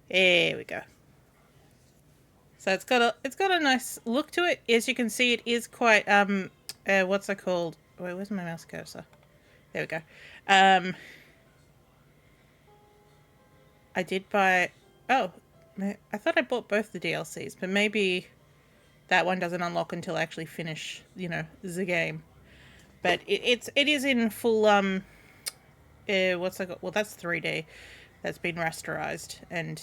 There we go. So it's got a nice look to it. As you can see, it is quite what's it called? Wait, where's my mouse cursor? There we go. Um, I did buy. Oh, I thought I bought both the DLCs, but maybe that one doesn't unlock until I actually finish, the game. But it is in full what's it called? Well, that's 3D. That's been rasterized and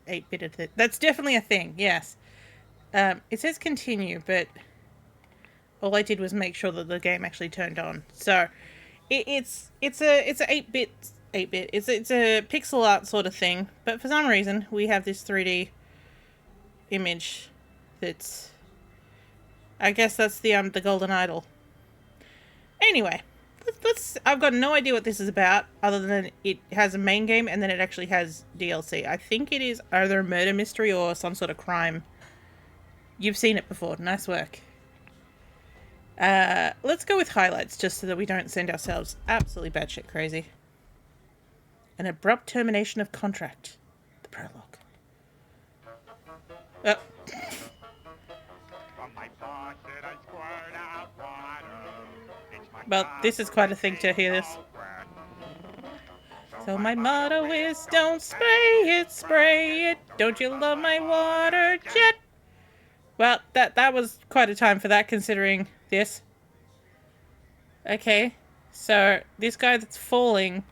8-bitted. That's definitely a thing. Yes. It says continue, but all I did was make sure that the game actually turned on. So it's a 8-bit. It's a pixel art sort of thing, but for some reason we have this 3D image. That's, I guess that's the golden idol. Anyway, let's. I've got no idea what this is about, other than it has a main game and then it actually has DLC. I think it is either a murder mystery or some sort of crime. You've seen it before. Nice work. Let's go with highlights just so that we don't send ourselves absolutely batshit crazy. An abrupt termination of contract. The prologue. Oh. Well, this is quite a thing to hear this. So my motto is don't spray it. Don't you love my water jet? Well, that was quite a time for that, considering this. Okay, so this guy that's falling,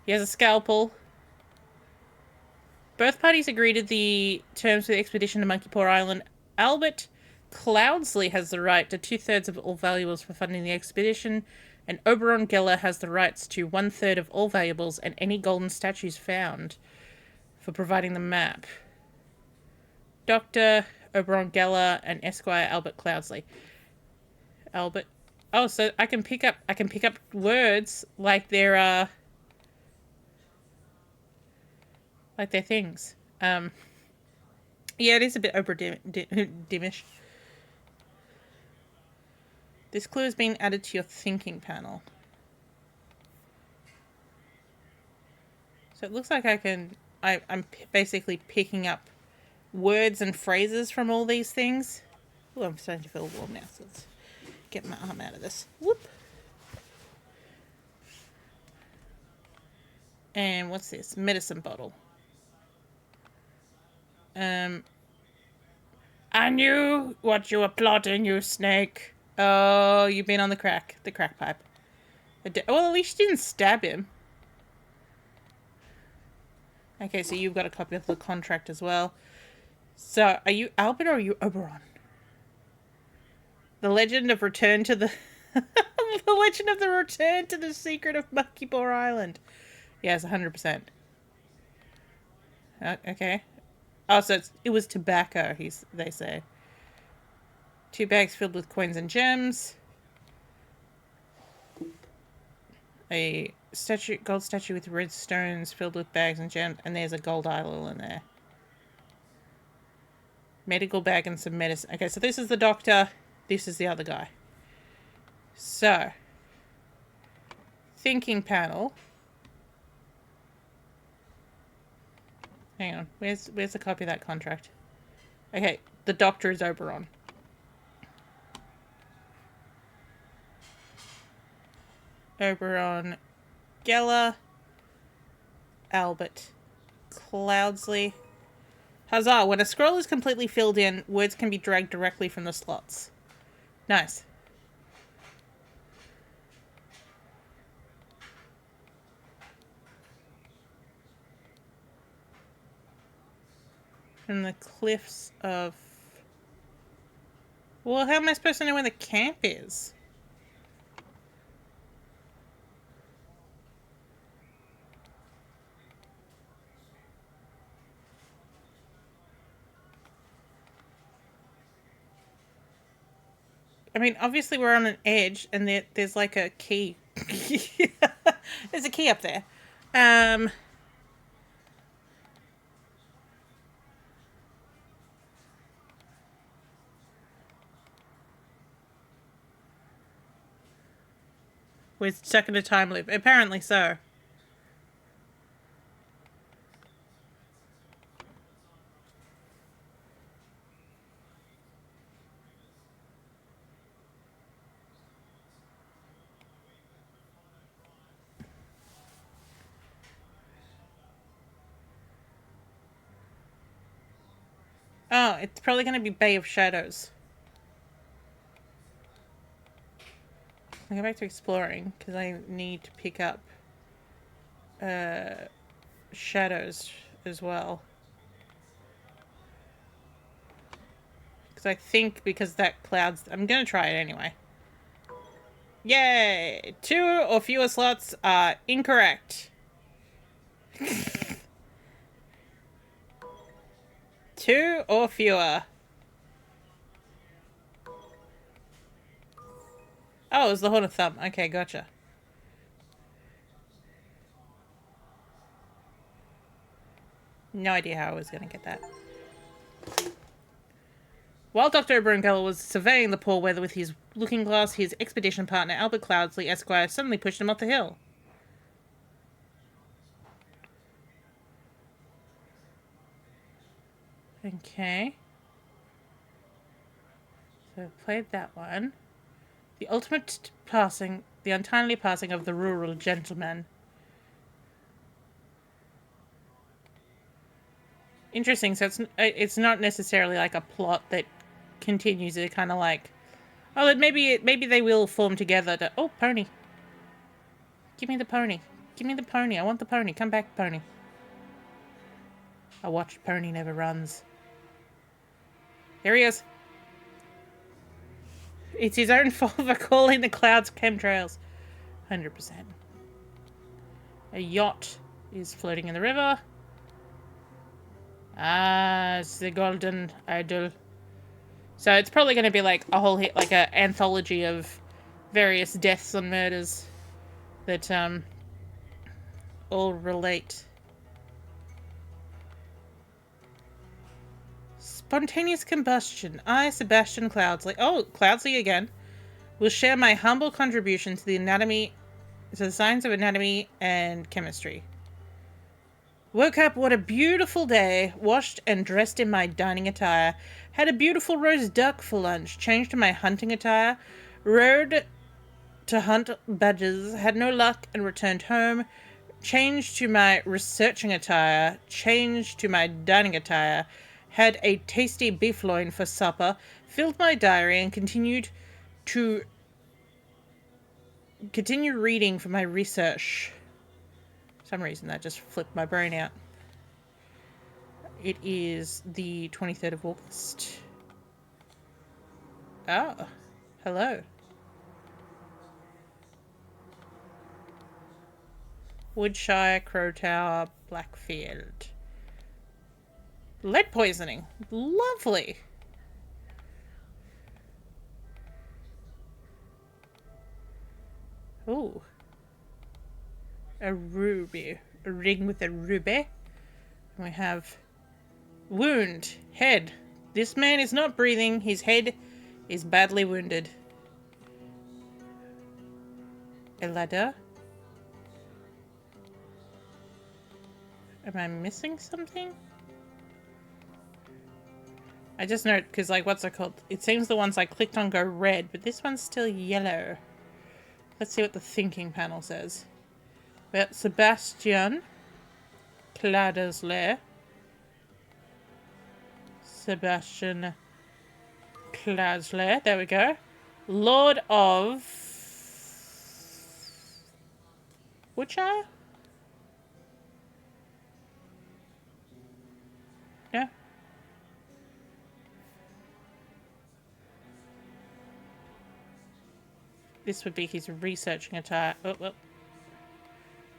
he has a scalpel. Both parties agreed to the terms for the expedition to Monkey Paw Island. Albert Cloudsley has the right to 2/3 of all valuables for funding the expedition, and Oberon Geller has the rights to 1/3 of all valuables and any golden statues found for providing the map. Dr. Oberon Geller and Esquire Albert Cloudsley. Albert. Oh, so I can pick up words like they're things. Yeah, it is a bit Oprah-dimish. This clue has been added to your thinking panel. So it looks like I'm basically picking up words and phrases from all these things. Oh, I'm starting to feel warm now, so let's get my arm out of this. Whoop. And what's this? Medicine bottle. I knew what you were plotting, you snake. Oh, you've been on the crack pipe. Well, at least you didn't stab him. Okay, so you've got a copy of the contract as well. So, are you Albert or are you Oberon? The Legend of Return to the... the Legend of the Return to the Secret of Monkey Paw Island. Yes, 100%. Okay. Oh, so it was tobacco, they say. 2 bags filled with coins and gems. A gold statue with red stones filled with bags and gems. And there's a gold idol in there. Medical bag and some medicine. Okay, so this is the doctor. This is the other guy. So, thinking panel. Hang on. Where's the copy of that contract? Okay, the doctor is Oberon. Oberon Geller. Albert Cloudsley. Huzzah! When a scroll is completely filled in, words can be dragged directly from the slots. Nice. From the cliffs of... Well, how am I supposed to know where the camp is? I mean, obviously we're on an edge, and there's like a key. There's a key up there. We're stuck in a time loop. Apparently so. Oh, it's probably going to be Bay of Shadows. I'll go back to exploring because I need to pick up shadows as well. Because I think because that clouds... I'm going to try it anyway. Yay! 2 or fewer slots are incorrect. 2 or fewer. Oh, it was the Horn of Thumb. Okay, gotcha. No idea how I was going to get that. While Dr. Brunkel was surveying the poor weather with his looking glass, his expedition partner, Albert Cloudsley, Esquire, suddenly pushed him off the hill. Okay. So I played that one. The ultimate passing, the untimely passing of the rural gentleman. Interesting. So it's not necessarily like a plot that continues. It kind of like, oh, maybe they will form together. To, oh, pony. Give me the pony. Give me the pony. I want the pony. Come back, pony. I watched Pony never runs. There he is. It's his own fault for calling the clouds chemtrails. 100%. A yacht is floating in the river. Ah, it's the golden idol. So it's probably going to be like a whole hit, like an anthology of various deaths and murders that all relate. Spontaneous combustion. I, Sebastian Cloudsley. Oh, Cloudsley again. Will share my humble contribution to the anatomy, to the science of anatomy and chemistry. Woke up, what a beautiful day. Washed and dressed in my dining attire. Had a beautiful roast duck for lunch. Changed to my hunting attire. Rode to hunt badgers. Had no luck and returned home. Changed to my researching attire. Changed to my dining attire. Had a tasty beef loin for supper. Filled my diary and continued reading for my research. For some reason that just flipped my brain out. It is the 23rd of August. Oh, hello. Woodshire, Crow Tower, Blackfield. Lead poisoning. Lovely. Ooh. A ruby. A ring with a ruby. We have wound. Head. This man is not breathing. His head is badly wounded. A ladder. Am I missing something? I just note, because like, what's it called? It seems the ones I clicked on go red, but this one's still yellow. Let's see what the thinking panel says. Well, Sebastian Cloudsley. Sebastian Cloudsley. There we go. Lord of Woodshire? No. This would be his researching attire. Oh, well.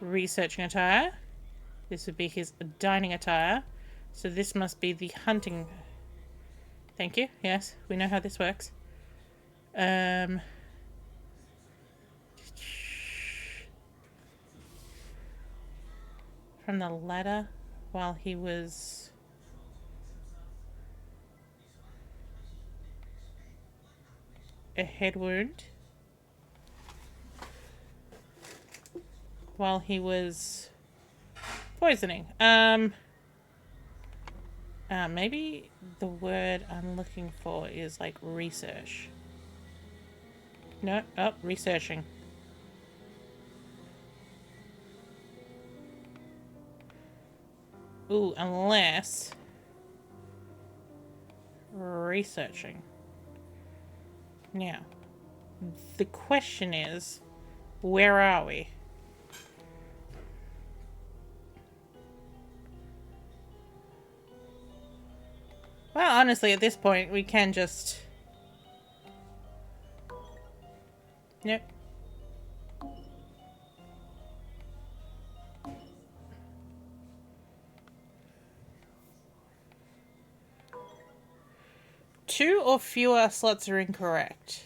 Researching attire. This would be his dining attire. So this must be the hunting. Thank you. Yes, we know how this works. From the ladder while he was... a head wound. While he was poisoning. Maybe the word I'm looking for is like research. No, oh, researching. Ooh, unless Researching. Now, the question is, where are we? Well, honestly, at this point, we can just... Yep. Two or fewer slots are incorrect.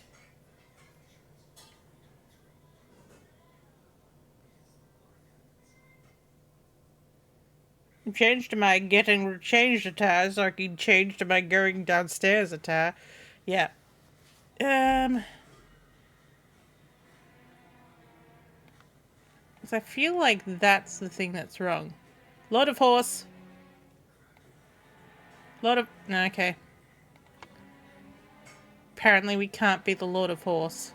Change to my getting changed attire so I can change to my going downstairs attire. Yeah. So I feel like that's the thing that's wrong. Lord of Horse. Lord of... No, okay. Apparently we can't be the Lord of Horse.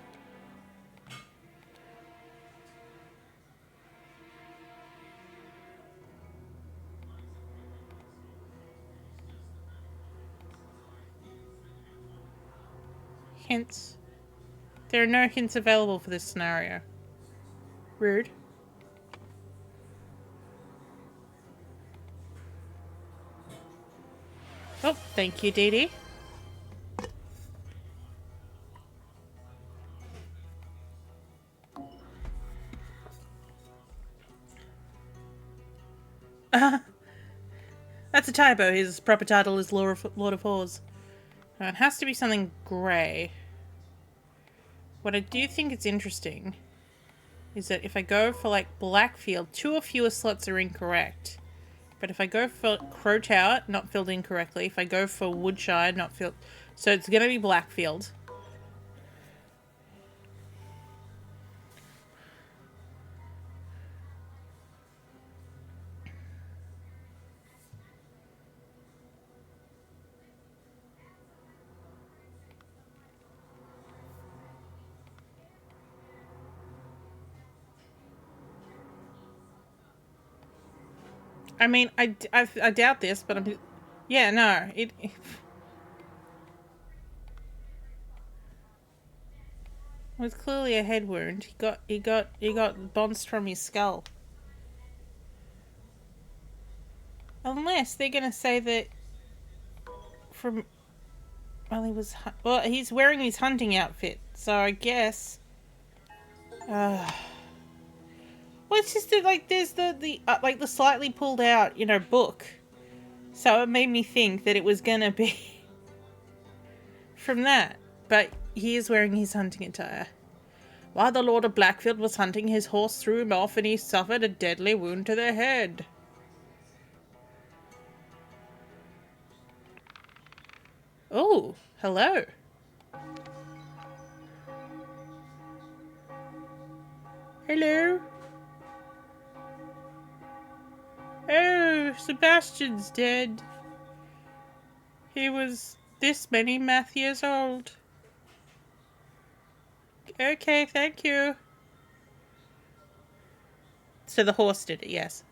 Hints. There are no hints available for this scenario. Rude. Oh, thank you, Dee Dee. That's a typo. His proper title is Lord of Horse. It has to be something grey. What I do think is interesting is that if I go for like Blackfield, 2 or fewer slots are incorrect. But if I go for Crow Tower, not filled incorrectly. If I go for Woodshire, not filled... So it's going to be Blackfield. I mean, I doubt this, but I'm... Yeah, no. It was clearly a head wound. He got bounced from his skull. Unless they're gonna say that from... Well, he's wearing his hunting outfit, so I guess... Well, it's just that, like, there's the slightly pulled out, book. So it made me think that it was gonna be from that. But he is wearing his hunting attire. While the Lord of Blackfield was hunting, his horse threw him off and he suffered a deadly wound to the head. Oh, hello. Hello. Oh, Sebastian's dead. He was this many math years old. Okay, thank you. So the horse did it, yes.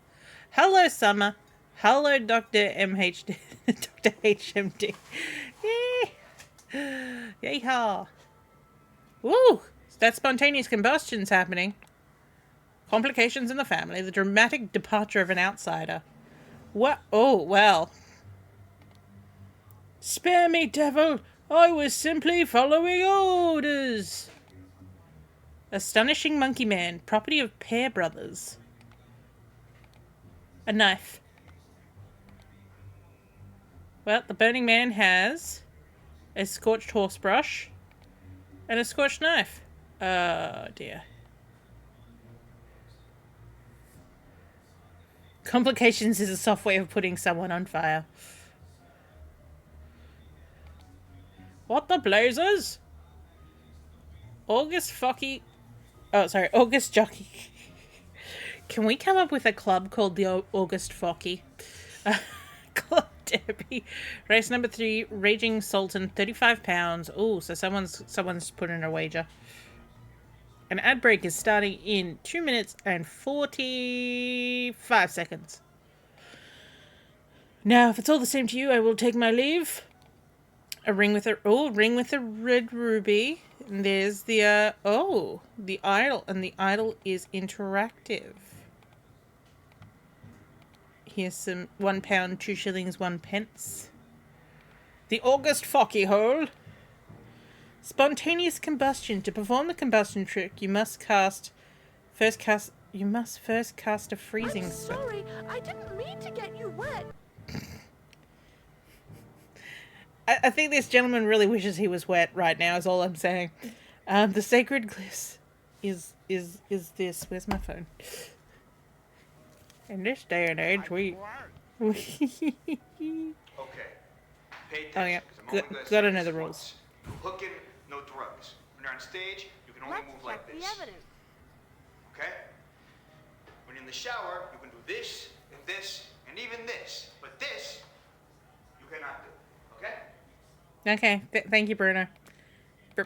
Hello, Summer. Hello, Dr. MHD. Dr. HMD. Yay! Yeehaw. Woo! That spontaneous combustion's happening. Complications in the family. The dramatic departure of an outsider. What? Oh, well. Spare me, devil! I was simply following orders! Astonishing Monkey Man, property of Pear Brothers. A knife. Well, the Burning Man has a scorched horse brush and a scorched knife. Oh, dear. Complications is a soft way of putting someone on fire. What the blazers? August Jockey. Can we come up with a club called the August Focky? Club Derby. Race number 3, Raging Sultan, 35 pounds. Oh, so someone's put in a wager. An ad break is starting in 2 minutes and 45 seconds. Now, if it's all the same to you, I will take my leave. A ring with a ring with a red ruby. And there's the the idol, and the idol is interactive. Here's some £1, 2 shillings, 1 pence. The August Focky Hole. Spontaneous combustion. To perform the combustion trick, you must first cast a freezing spell. I'm sorry, I didn't mean to get you wet. I think this gentleman really wishes he was wet right now, is all I'm saying. The sacred glyphs is this. Where's my phone? In this day and age, we... Okay. Pay attention. Oh, yeah. 'Cause I'm only gonna Got say to know this the rules. once. No hooking, no drugs. When you're on stage, you can only Let's move like check this. the evidence. Okay? When you're in the shower, you can do this, and even this. But this, you cannot do. Okay? Okay, thank you, Bruno.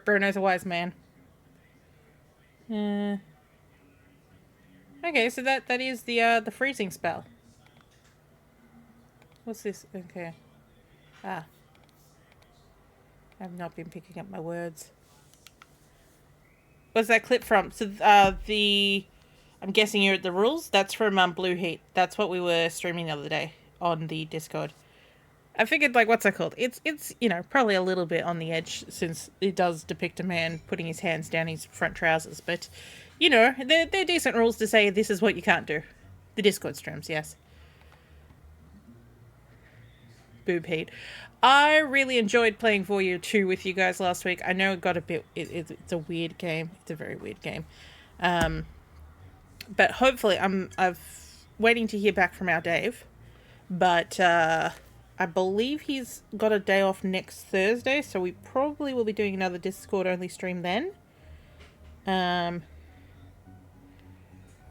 Bruno's a wise man. Okay, so that is the freezing spell. What's this? Okay. Ah. I've not been picking up my words. What's that clip from? So, I'm guessing you're at the rules? That's from, Blue Heat. That's what we were streaming the other day on the Discord. I figured, like, what's that called? It's you know, probably a little bit on the edge, since it does depict a man putting his hands down his front trousers, but, you know, they're decent rules to say this is what you can't do. The Discord streams, yes. Boob Heat. I really enjoyed playing Voyeur 2 with you guys last week. I know it got a bit... It's a weird game. It's a very weird game. But hopefully, I'm waiting to hear back from our Dave. But I believe he's got a day off next Thursday, so we probably will be doing another Discord-only stream then.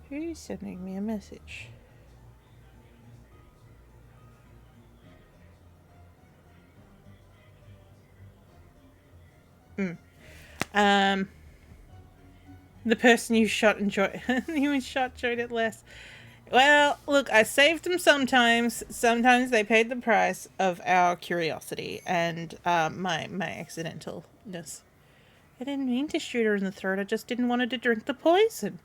Who's sending me a message? The person you shot enjoyed it less. Well, look, I saved them sometimes. Sometimes they paid the price of our curiosity and my accidentalness. I didn't mean to shoot her in the throat. I just didn't want her to drink the poison.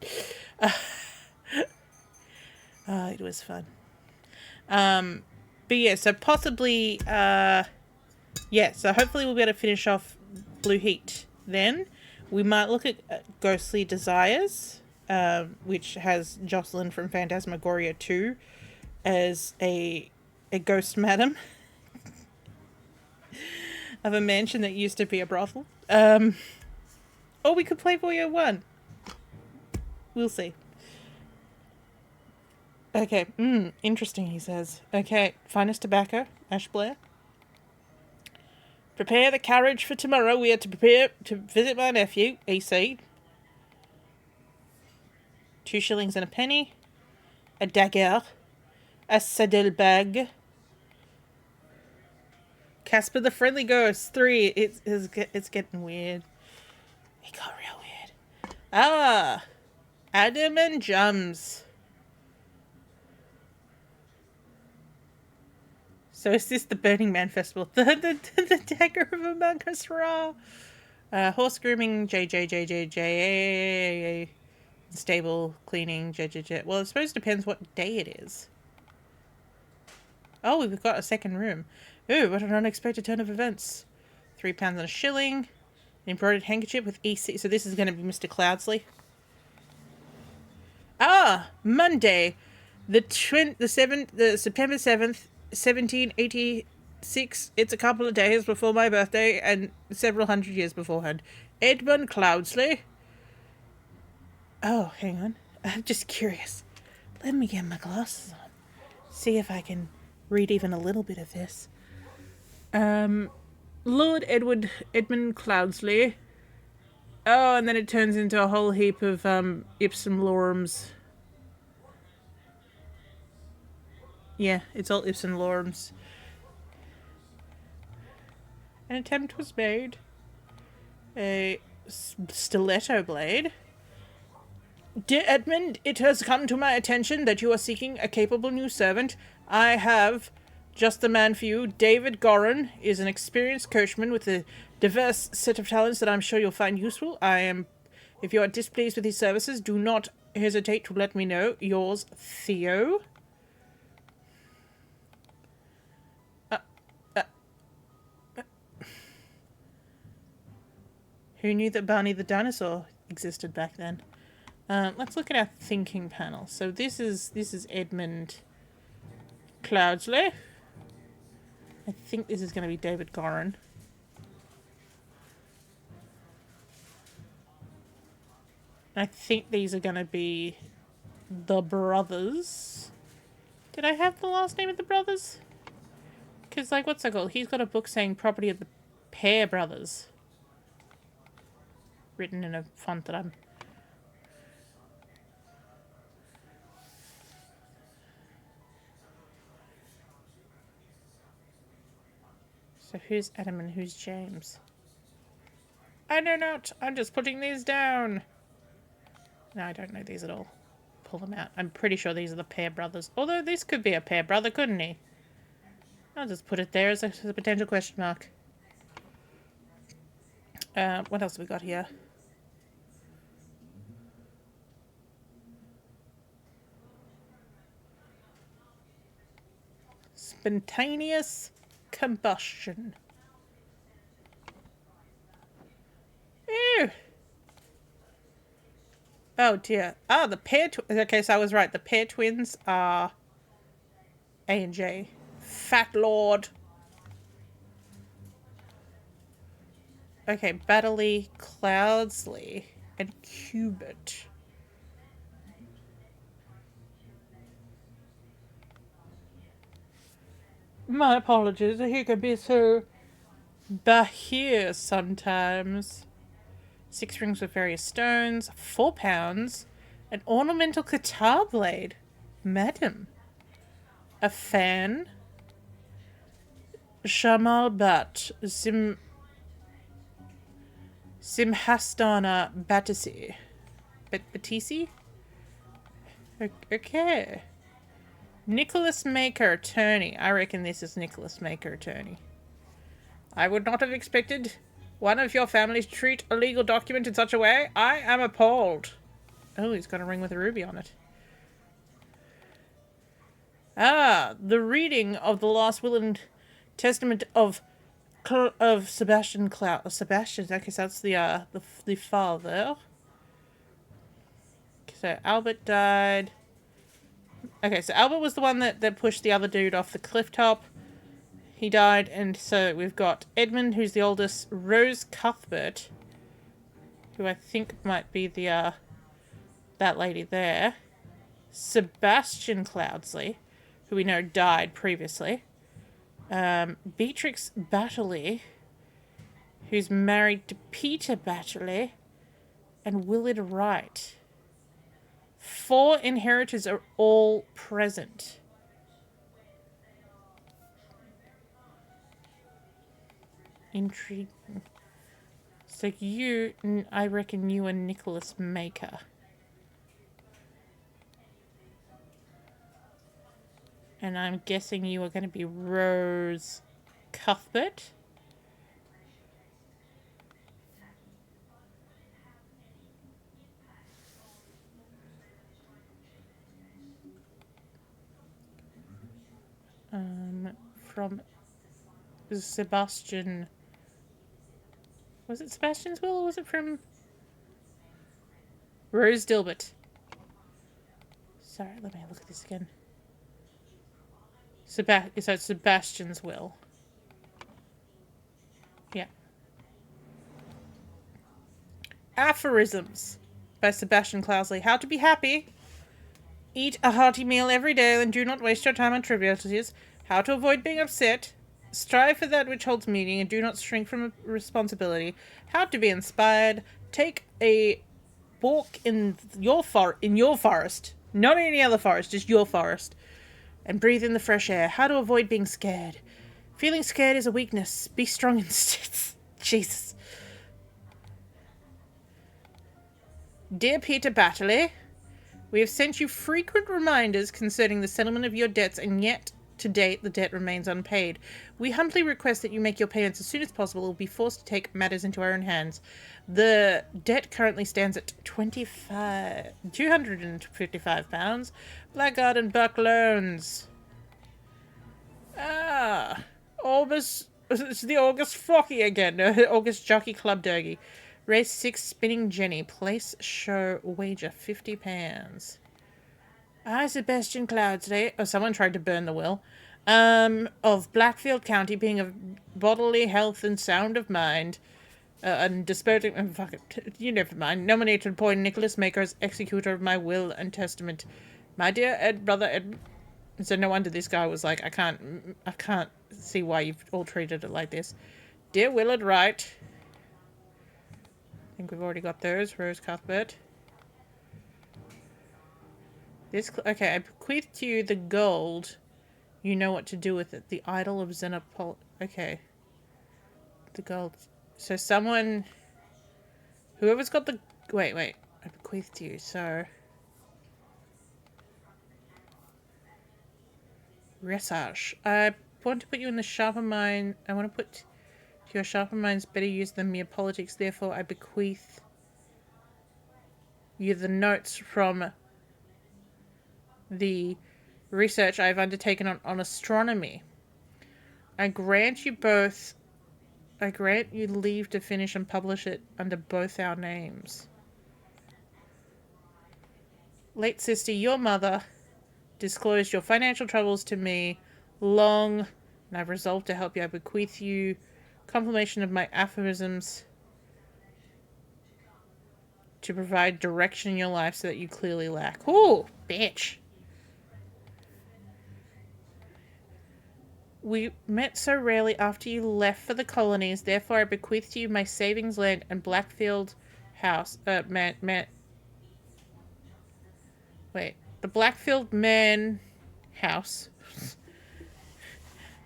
It was fun. But yeah, so possibly, so hopefully we'll be able to finish off Blue Heat then. We might look at Ghostly Desires, which has Jocelyn from Phantasmagoria 2 as a ghost madam of a mansion that used to be a brothel. Or we could play Voyeur 1. We'll see. Okay, interesting, he says. Okay, finest tobacco, Ash Blair. Prepare the carriage for tomorrow. We are to prepare to visit my nephew, EC. 2 shillings and a penny. A dagger. A saddlebag. Casper the Friendly Ghost. 3. It's getting weird. It got real weird. Ah! Adam and Jums. So is this the Burning Man Festival? The Dagger of Among Us Ra. Horse grooming, JJJJJ. Stable cleaning, JJJ. Well, I suppose it depends what day it is. Oh, we've got a second room. Ooh, what an unexpected turn of events. £3 and a shilling. An embroidered handkerchief with EC. So this is going to be Mr. Cloudsley. Ah, Monday, the September 7th, 1786. It's a couple of days before my birthday and several hundred years beforehand. Edmund Cloudsley. Oh, hang on. I'm just curious. Let me get my glasses on. See if I can read even a little bit of this. Lord Edmund Cloudsley. Oh, and then it turns into a whole heap of ipsum lorums. Yeah, it's all ipsum lorums. An attempt was made. A stiletto blade. Dear Edmund, it has come to my attention that you are seeking a capable new servant. I have just the man for you. David Gorin is an experienced coachman with a diverse set of talents that I'm sure you'll find useful. If you are displeased with his services, do not hesitate to let me know. Yours, Theo. Who knew that Barney the dinosaur existed back then? Let's look at our thinking panel. So this is Edmund Cloudsley. I think this is going to be David Gorin. I think these are going to be the brothers. Did I have the last name of the brothers? Because, like, what's that called? He's got a book saying property of the Pear Brothers. Written in a font that I'm... So who's Adam and who's James? I know not. I'm just putting these down. No, I don't know these at all. Pull them out. I'm pretty sure these are the Pear Brothers. Although this could be a Pear Brother, couldn't he? I'll just put it there as a potential question mark. What else have we got here? Spontaneous combustion. Ew. Oh dear. Oh, the pair... Okay, so I was right. The pair twins are A and J. Fat Lord. Okay, Battley, Cloudsley, and Cubit. My apologies. He can be so bahir sometimes. 6 rings with various stones, 4 pounds, an ornamental guitar blade. Madam. A fan. Shamal Bat. Simhastana Batisi. Batisi? Okay. Nicholas Maker, attorney. I reckon this is Nicholas Maker, attorney. I would not have expected one of your family to treat a legal document in such a way. I am appalled. Oh, he's got a ring with a ruby on it. Ah, the reading of the last will and testament of Sebastian Cloud. Sebastian, okay, so that's the father. So Albert died. Okay, so Albert was the one that pushed the other dude off the cliff top. He died, and so we've got Edmund, who's the oldest, Rose Cuthbert, who I think might be the, that lady there, Sebastian Cloudsley, who we know died previously, Beatrix Batterley, who's married to Peter Batterley, and Willard Wright. 4 inheritors are all present. Intriguing. So you, I reckon you are Nicholas Maker. And I'm guessing you are going to be Rose Cuthbert. From Sebastian... Was it Sebastian's will, or was it from Rose Dilbert? Sorry, let me look at this again. So it's Sebastian's will. Yeah. Aphorisms by Sebastian Cloudsley. How to be happy. Eat a hearty meal every day and do not waste your time on trivialities. How to avoid being upset. Strive for that which holds meaning and do not shrink from responsibility. How to be inspired. Take a walk in your forest. Not any other forest, just your forest. And breathe in the fresh air. How to avoid being scared. Feeling scared is a weakness. Be strong instead. Jesus. Dear Peter Batterley, we have sent you frequent reminders concerning the settlement of your debts, and yet to date, the debt remains unpaid. We humbly request that you make your payments as soon as possible or will be forced to take matters into our own hands. The debt currently stands at £255. Blackguard and Buck loans. Ah, it's the August Focky again. August Jockey Club Dergy. Race 6 Spinning Jenny. Place show wager £50. I, Sebastian Cloud, today. Oh, someone tried to burn the will. Of Blackfield County, being of bodily health and sound of mind, and disposing. Fuck it. You never mind. Nominated to appoint Nicholas Maker as executor of my will and testament. My dear brother Ed. So no wonder this guy was like, I can't see why you've all treated it like this. Dear Willard Wright. I think we've already got those. Rose Cuthbert. Okay, I bequeath to you the gold. You know what to do with it. The idol of Xenopol... Okay. The gold. So someone... Whoever's got the... Wait. I bequeath to you, so... Resage. I want to put you in the sharper mind. I want to put to your sharper minds better use than mere politics. Therefore, I bequeath you the notes from the research I've undertaken on astronomy. I grant you leave to finish and publish it under both our names. Late sister, your mother disclosed your financial troubles to me long, and I've resolved to help you. I bequeath you confirmation of my aphorisms to provide direction in your life so that you clearly lack. Ooh, bitch. We met so rarely after you left for the colonies, therefore I bequeath to you my savings land and Blackfield house. The Blackfield Man house.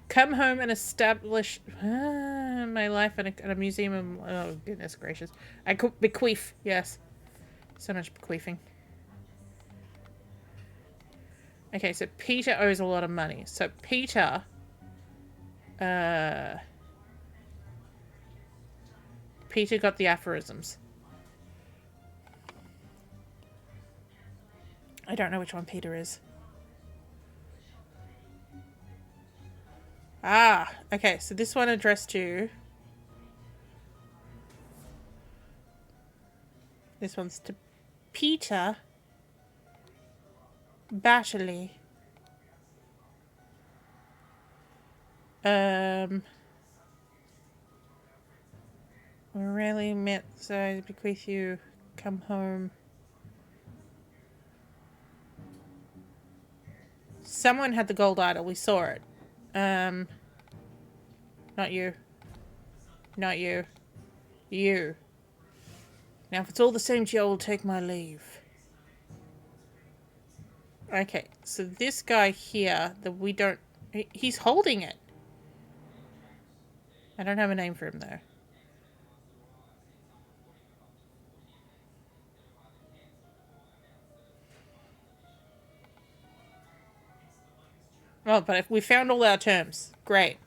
Come home and establish my life at a museum. Oh, goodness gracious. I could bequeath. Yes. So much bequeathing. Okay, so Peter owes a lot of money. So Peter... Peter got the aphorisms. I don't know which one Peter is. Ah, okay, so this one addressed to... This one's to Peter Batterley. We rarely met, so I bequeath you, come home. Someone had the gold idol, we saw it. Not you. Not you. You. Now if it's all the same to you, I will take my leave. Okay, so this guy here, that we don't... He's holding it. I don't have a name for him, though. Oh, but if we found all our terms. Great.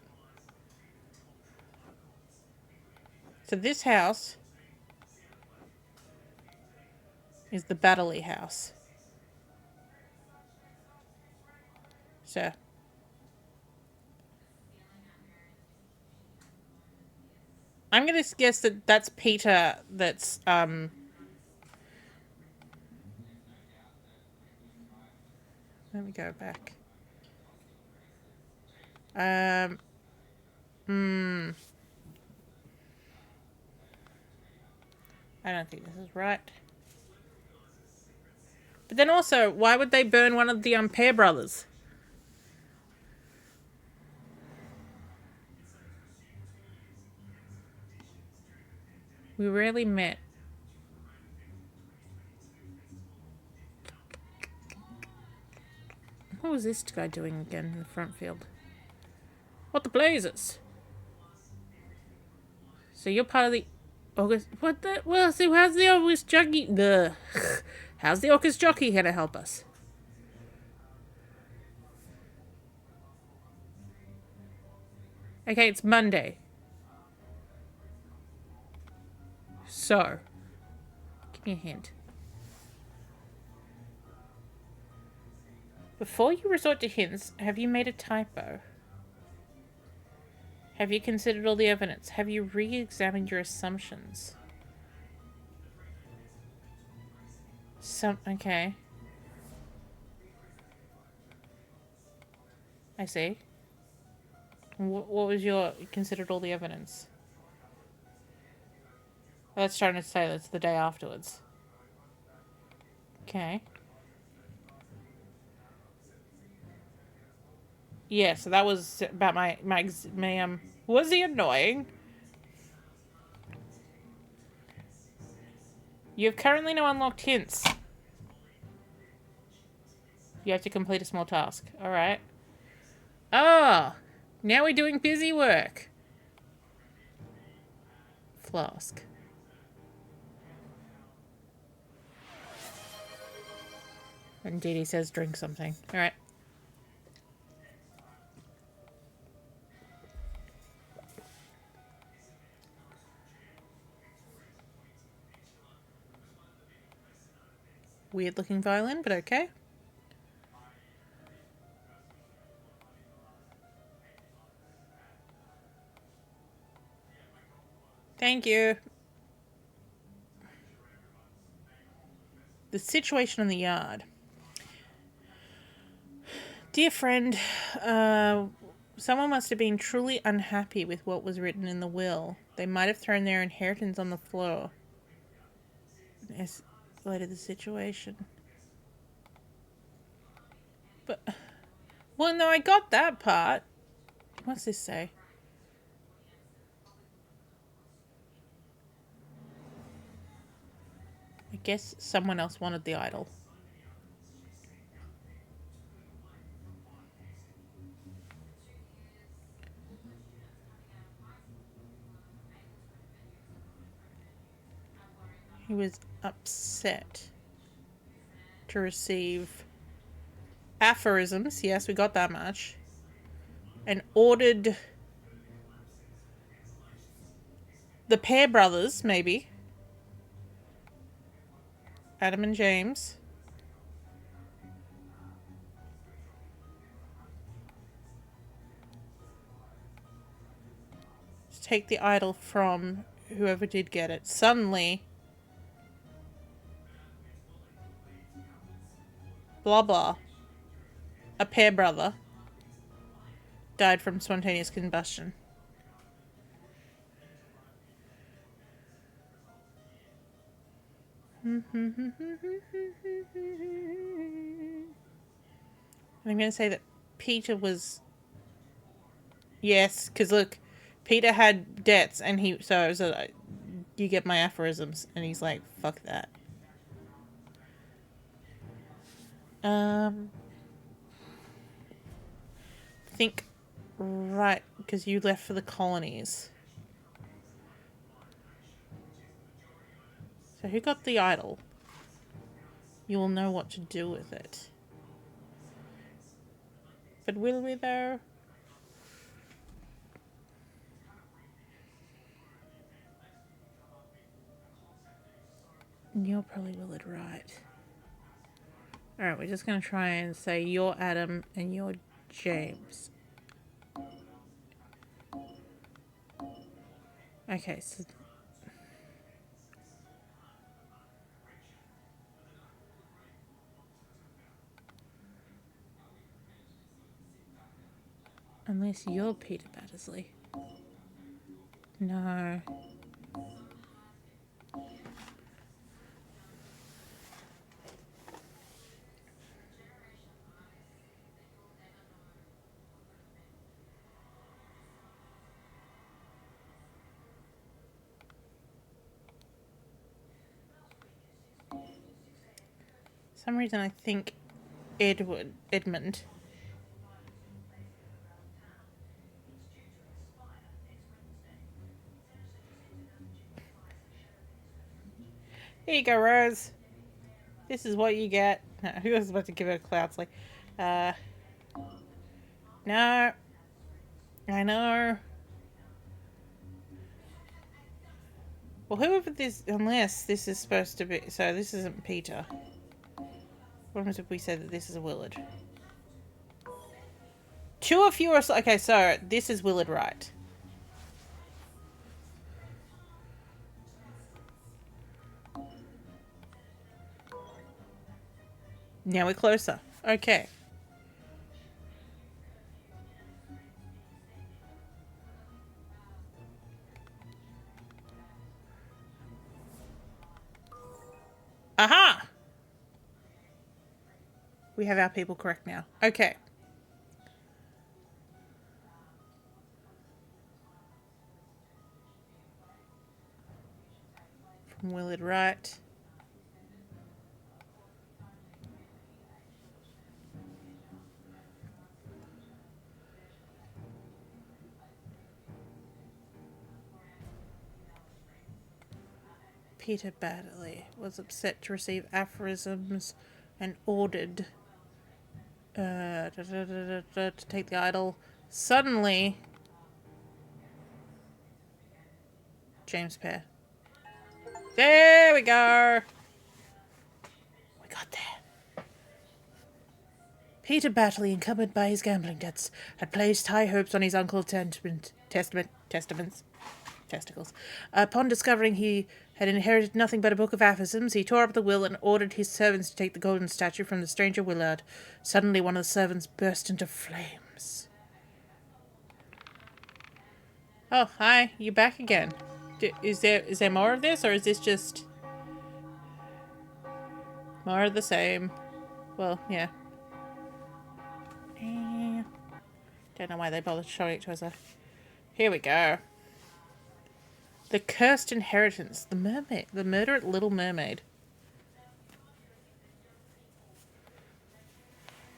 So this house is the Batterley house. So... I'm going to guess that that's Peter that's, Let me go back. I don't think this is right. But then also, why would they burn one of the Ampere brothers? We rarely met. What was this guy doing again in the front field? What the blazes? So you're part of the August... What the... Well, so how's the August jockey... How's the August jockey gonna help us? Okay, it's Monday. So, give me a hint. Before you resort to hints, have you made a typo? Have you considered all the evidence? Have you re-examined your assumptions? Okay. I see. What was your considered all the evidence? That's trying to say that's the day afterwards. Okay. Yeah, so that was about my was he annoying? You have currently no unlocked hints. You have to complete a small task. Alright. Ah! Now we're doing busy work. Flask. And Dee Dee says drink something. Alright. Weird looking violin, but okay. Thank you. The situation in the yard. Dear friend, someone must have been truly unhappy with what was written in the will. They might have thrown their inheritance on the floor. Escalated the situation. But, well, no, I got that part. What's this say? I guess someone else wanted the idol. He was upset to receive aphorisms. Yes, we got that much. And ordered the Pair brothers, maybe. Adam and James. To take the idol from whoever did get it. Suddenly, blah blah, a Pair brother died from spontaneous combustion. I'm going to say that Peter was... Yes, because look, Peter had debts and he... So it was you get my aphorisms. And he's like, fuck that. Think right, because you left for the colonies. So who got the idol? You will know what to do with it. But will we though? You'll probably will it right. Alright, we're just going to try and say you're Adam and you're James. Okay, so... Unless you're Peter Battersley. No. For some reason I think Edmund. Here you go, Rose. This is what you get. No, who was about to give her Cloudsley? No. I know. Well, whoever this, unless this is supposed to be, so this isn't Peter. What happens if we say that this is a Willard? Two or fewer, okay, so this is Willard Wright. Now we're closer. Okay. Aha! We have our people correct now. Okay. From Willard Wright. Peter Baddeley was upset to receive aphorisms and ordered to take the idol. Suddenly, James Pear. There we go. We got there. Peter Baddeley, encumbered by his gambling debts, had placed high hopes on his uncle's testicles. Upon discovering he had inherited nothing but a book of aphorisms, he tore up the will and ordered his servants to take the golden statue from the stranger Willard. Suddenly one of the servants burst into flames. Oh, hi, you back again. Is there more of this, or is this just more of the same? Well, yeah. Don't know why they bothered showing it to us. Here we go. The Cursed Inheritance. The Mermaid. The Murder at Little Mermaid.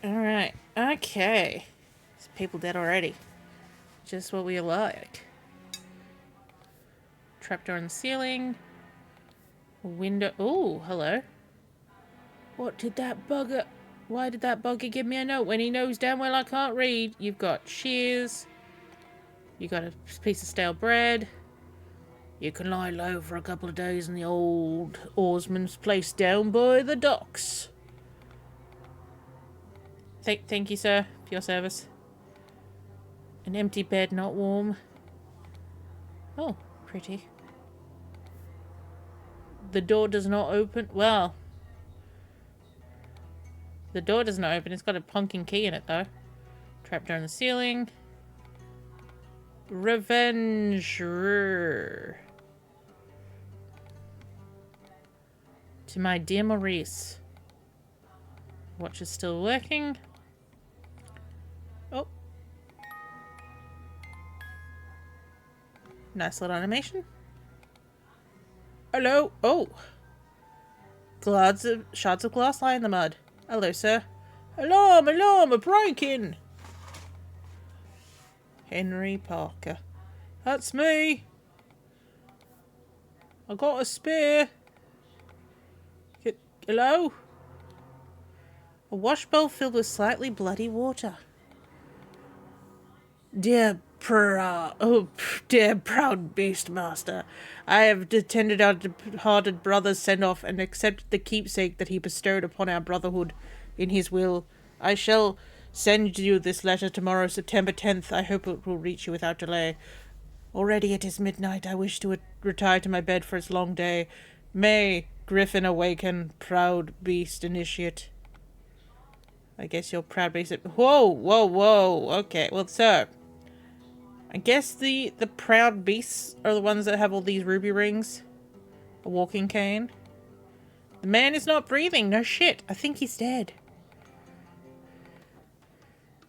Alright. Okay. There's people dead already. Just what we like. Trapdoor in the ceiling. Window. Ooh, hello. What did that bugger... Why did that bugger give me a note when he knows damn well I can't read? You've got shears. You got a piece of stale bread. You can lie low for a couple of days in the old oarsman's place down by the docks. Thank you, sir, for your service. An empty bed, not warm. Oh, pretty. The door does not open. Well, the door does not open. It's got a pumpkin key in it, though. Trapdoor in the ceiling. Revenge. To my dear Maurice. Watch is still working. Oh. Nice little animation. Hello. Oh. Shards of glass lie in the mud. Hello, sir. Alarm! Alarm! A break-in! Henry Parker. That's me. I got a spear. Hello? A wash bowl filled with slightly bloody water. Dear proud Beastmaster, I have attended our departed brother's send-off and accepted the keepsake that he bestowed upon our brotherhood in his will. I shall send you this letter tomorrow, September 10th. I hope it will reach you without delay. Already it is midnight. I wish to retire to my bed for its long day. May Griffin awaken, proud beast initiate. I guess you're proud beast. Whoa, whoa, whoa. Okay, well, sir. I guess the proud beasts are the ones that have all these ruby rings. A walking cane. The man is not breathing. No shit. I think he's dead.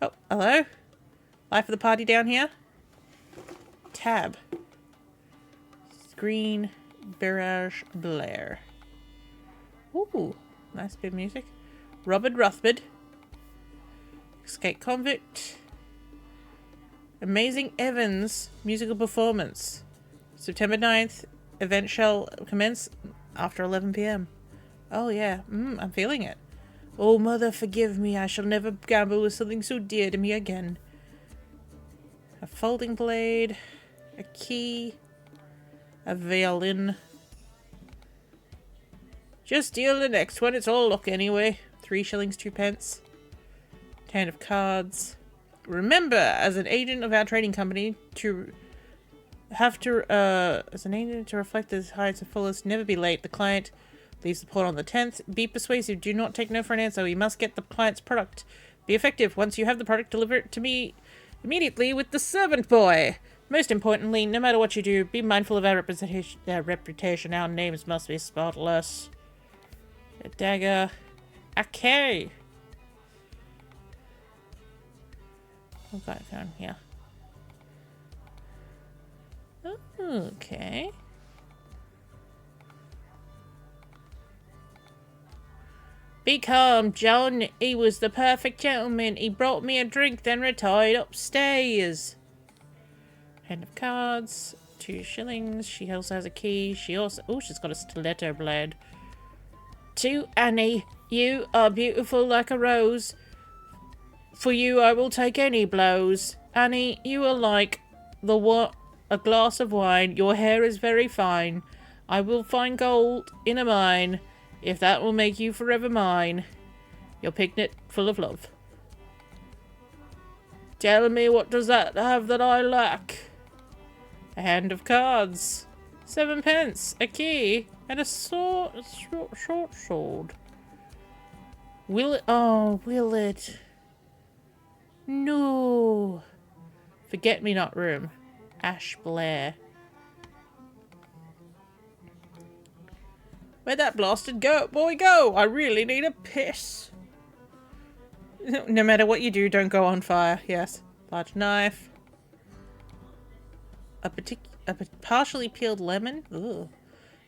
Oh, hello? Life of the party down here? Tab. Screen. Barrage Blair. Ooh, nice bit of music. Robert Ruthbard. Escape Convict. Amazing Evans musical performance. September 9th. Event shall commence after 11 p.m. Oh yeah, I'm feeling it. Oh mother, forgive me. I shall never gamble with something so dear to me again. A folding blade. A key. A violin. Just deal the next one. It's all luck anyway. 3 shillings, 2 pence. 10 of cards. Remember, as an agent of our trading company, as an agent to reflect this high to fullest, never be late. The client leaves the port on the 10th. Be persuasive. Do not take no for an answer. We must get the client's product. Be effective. Once you have the product, deliver it to me immediately with the servant boy. Most importantly, no matter what you do, be mindful of our reputation. Our names must be spotless. A dagger. Okay. What have I found here? Okay. Be calm, John. He was the perfect gentleman. He brought me a drink, then retired upstairs. Hand of cards. 2 shillings. She also has a key. She also... Oh, she's got a stiletto blade. To Annie. You are beautiful like a rose. For you I will take any blows. Annie, you are like a glass of wine. Your hair is very fine. I will find gold in a mine, if that will make you forever mine. Your picnic full of love. Tell me, what does that have that I lack? A hand of cards. 7 pence. A key. And a sword. A short sword. Will it? Oh, will it? No. Forget-me-not room. Ash Blair. Where'd that blasted boy go? I really need a piss. No matter what you do, don't go on fire. Yes. Large knife. A partially peeled lemon. Ugh.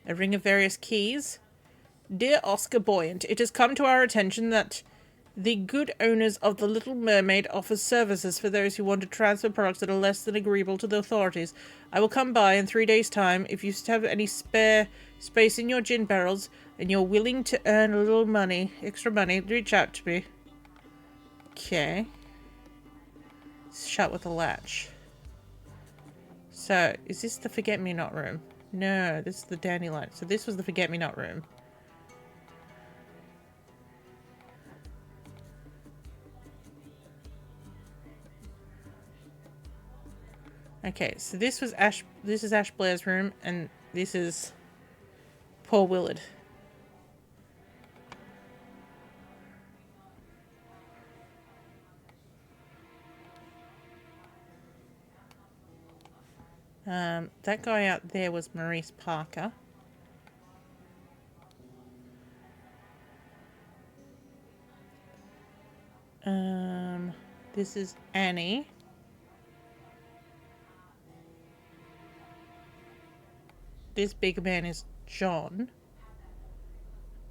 A ring of various keys. Dear Oscar Buoyant, it has come to our attention that the good owners of the Little Mermaid offers services for those who want to transfer products that are less than agreeable to the authorities. I will come by in 3 days' time. If you have any spare space in your gin barrels and you're willing to earn a little money, extra money, reach out to me. Okay. It's shut with a latch. So, is this the Forget-Me-Not room? No, this is the Dandelion. So this was the Forget-Me-Not room. Okay, so this is Ash Blair's room, and this is Paul Willard. That guy out there was Maurice Parker. This is Annie. This big man is John.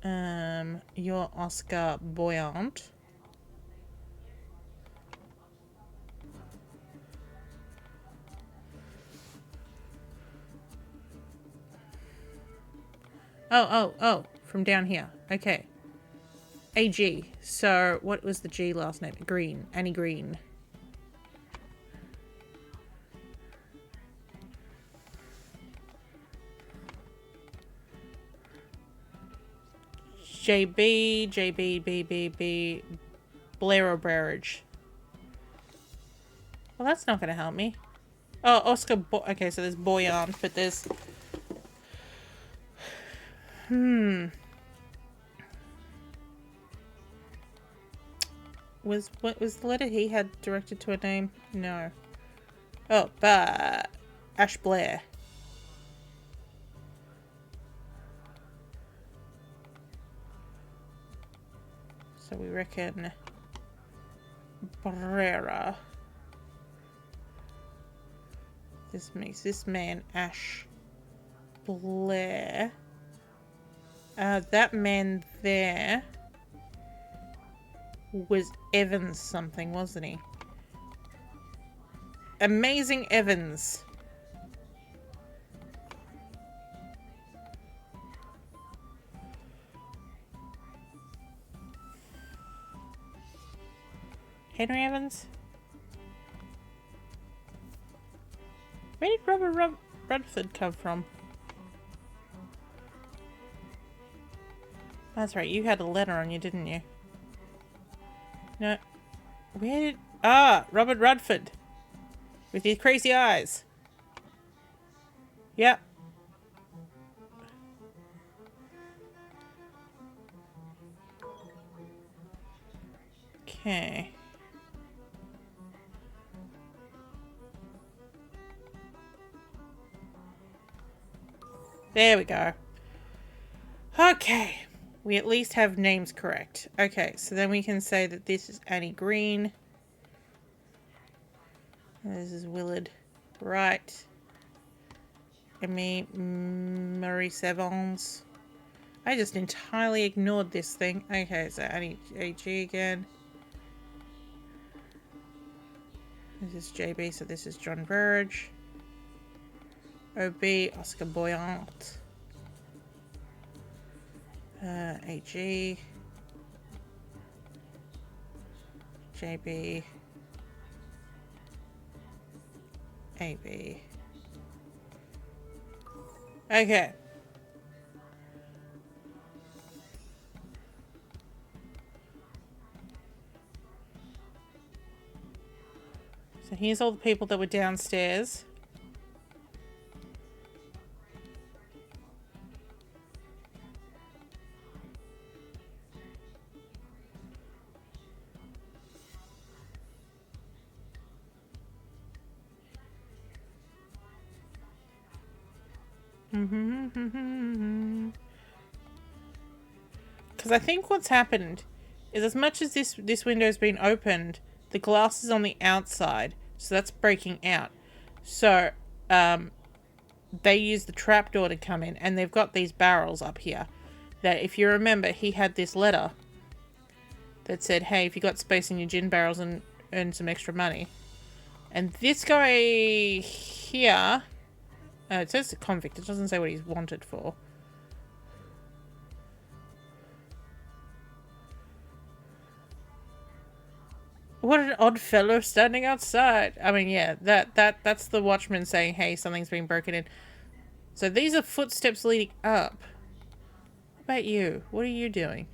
You're Oscar Buoyant. Oh, from down here. Okay. AG. So, what was the G last name? Green. Annie Green. JB, Blair O'Brarage. Well, that's not going to help me. Oh, Oscar okay, so there's Buoyant, but there's... What was the letter he had directed to a name? No. Oh, but Ash Blair. So we reckon Brera. This makes this man Ash Blair. That man there was Evans something, wasn't he? Amazing Evans. Henry Evans? Where did Robert Bradford come from? That's right, you had a letter on you, didn't you? No. Where did... Ah! Robert Rudford. With his crazy eyes. Yep. Okay. There we go. Okay. We at least have names correct. Okay, so then we can say that this is Annie Green. This is Willard Wright. Marie Sevens. I just entirely ignored this thing. Okay, so Annie AG again. This is JB, so this is John Burge. OB, Oscar Boyant. AG. JB. AB. Okay. So here's all the people that were downstairs. Because I think what's happened is, as much as this window's been opened, the glass is on the outside, so that's breaking out. So they use the trapdoor to come in, and they've got these barrels up here that, if you remember, he had this letter that said, hey, if you got space in your gin barrels and earn some extra money. And this guy here, it says a convict, it doesn't say what he's wanted for. What an odd fellow standing outside. I mean, yeah, that's the watchman saying, hey, something's been broken in. So these are footsteps leading up. What about you? What are you doing?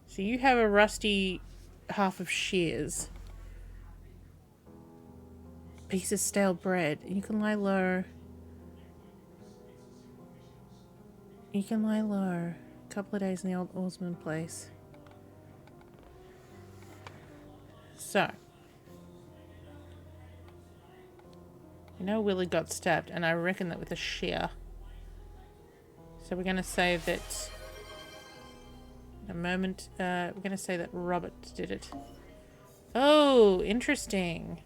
So you have a rusty half of shears. Piece of stale bread. You can lie low. You can lie low. A couple of days in the old oarsman place. So, you know Willie got stabbed, and I reckon that with a shear. So we're going to say that, in a moment, we're going to say that Robert did it. Oh, interesting.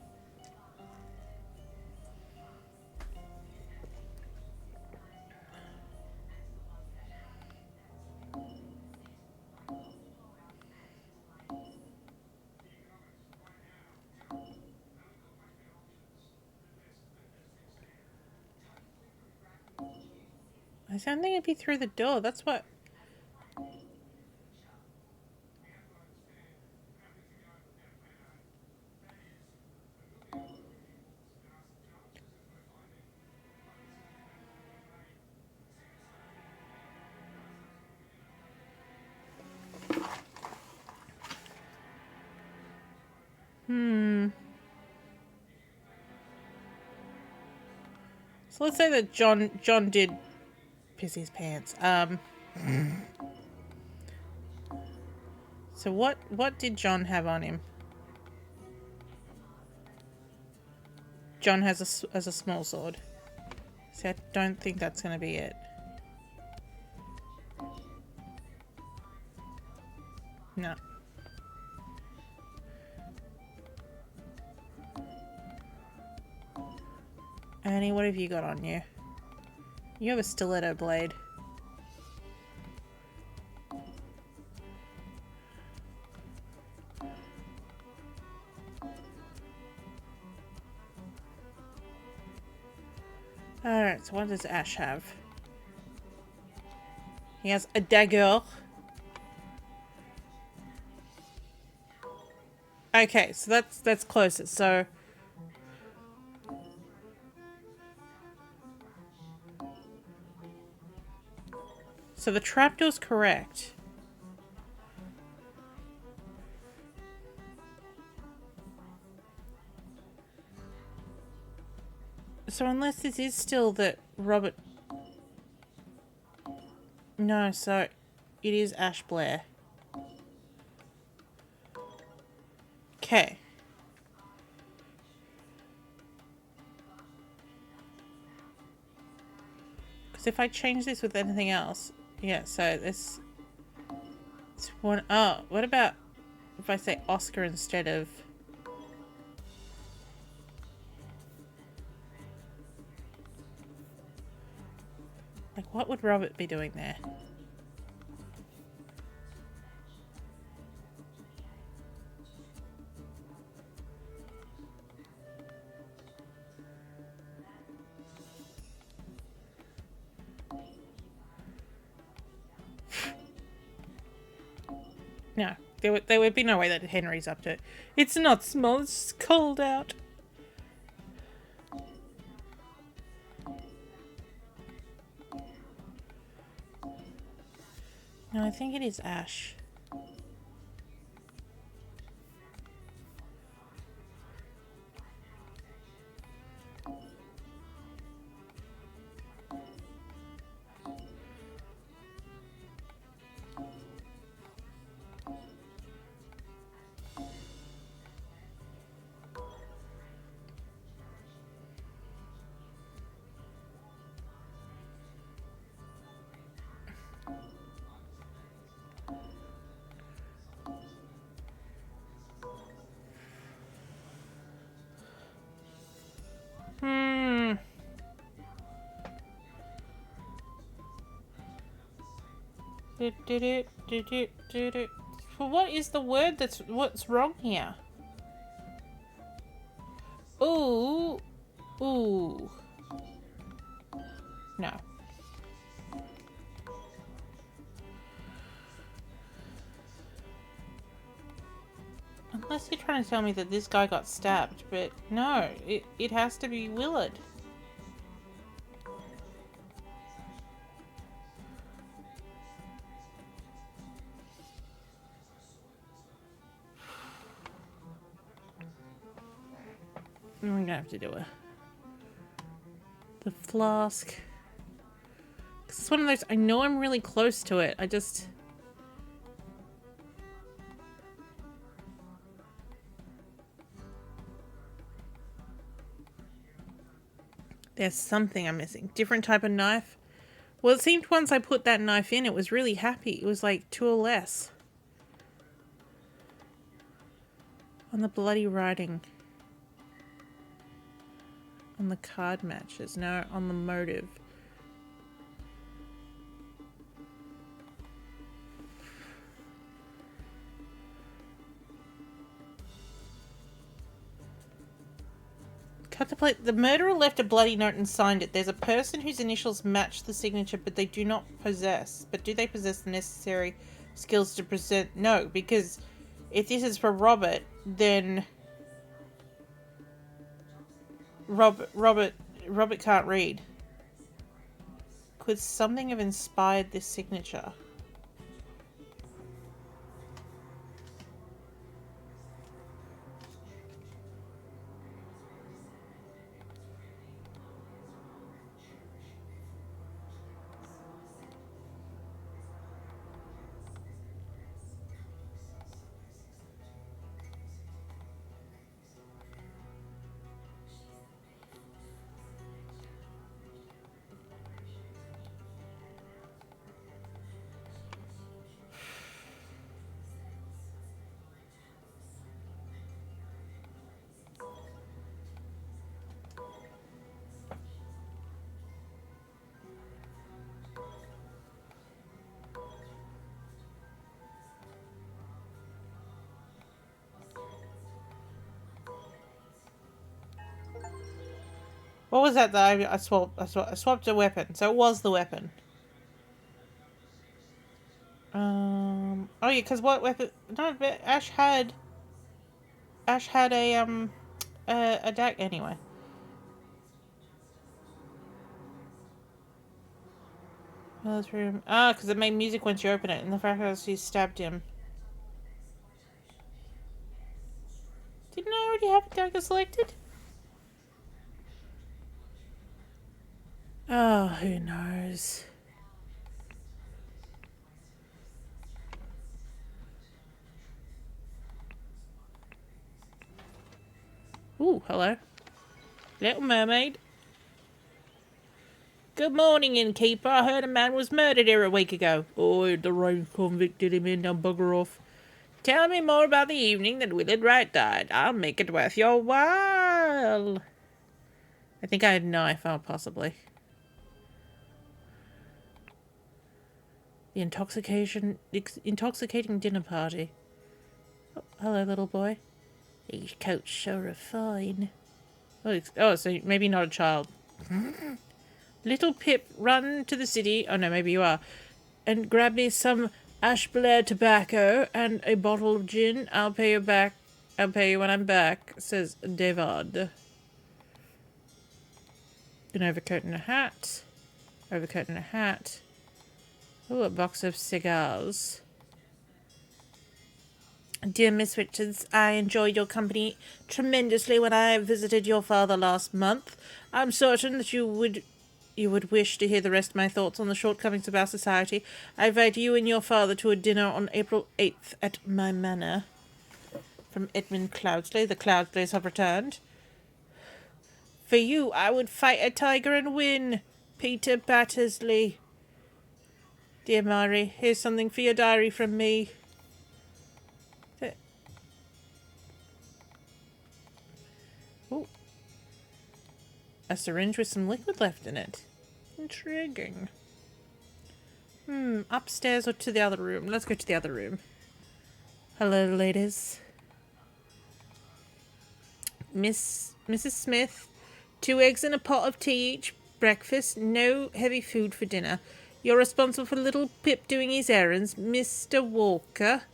I don't think it'd be through the door. That's what... So let's say that John did piss his pants. So what did John have on him? John has a small sword. See, I don't think that's going to be it. No. Annie, what have you got on you? You have a stiletto blade. Alright, so what does Ash have? He has a dagger. Okay, so that's closest. So the trapdoor's correct. So unless this is still that Robert... No, so it is Ash Blair. Okay. Because if I change this with anything else... Yeah, so this... It's one... Oh, what about if I say Oscar instead of... Like, what would Robert be doing there? No, there would be no way that Henry's up to it. It's not small, it's cold out. No, I think it is Ash. Well, what is the word what's wrong here? Ooh. Ooh. No. Unless you're trying to tell me that this guy got stabbed, but no, it has to be Willard. I'm gonna have to do the flask. 'Cause it's one of those, I know I'm really close to it, I just... There's something I'm missing. Different type of knife. Well, it seemed once I put that knife in, it was really happy. It was like 2 or less. On the bloody writing. On the card matches. No, on the motive. Contemplate. The murderer left a bloody note and signed it. There's a person whose initials match the signature, but they do not possess. But do they possess the necessary skills to present? No, because if this is for Robert, then Robert can't read. Could something have inspired this signature? What was that I swapped a weapon. So it was the weapon. Oh yeah, because what weapon? No, but Ash had a deck anyway. Will's room. Ah, because it made music once you open it, and the fact that she stabbed him. Didn't I already have a dagger selected? Oh, who knows? Ooh, hello. Little Mermaid. Good morning, innkeeper. I heard a man was murdered here a week ago. Oh, the rain convicted him in, now bugger off. Tell me more about the evening that Willard Wright died. I'll make it worth your while. I think I had a knife, possibly. The intoxicating dinner party. Oh, hello, little boy. These coats sure are fine. Oh, so maybe not a child. Little Pip, run to the city. Oh no, maybe you are. And grab me some Ashblair tobacco and a bottle of gin. I'll pay you back. I'll pay you when I'm back, says Devad. An overcoat and a hat. Overcoat and a hat. Oh, a box of cigars. Dear Miss Richards, I enjoyed your company tremendously when I visited your father last month. I'm certain that you would wish to hear the rest of my thoughts on the shortcomings of our society. I invite you and your father to a dinner on April 8th at my manor. From Edmund Cloudsley. The Cloudsleys have returned. For you, I would fight a tiger and win. Peter Battersley. Dear Mary, here's something for your diary from me. Oh. A syringe with some liquid left in it. Intriguing. Upstairs or to the other room? Let's go to the other room. Hello, ladies. Mrs. Smith, 2 eggs and a pot of tea each breakfast. No heavy food for dinner. You're responsible for little Pip doing his errands. Mr. Walker,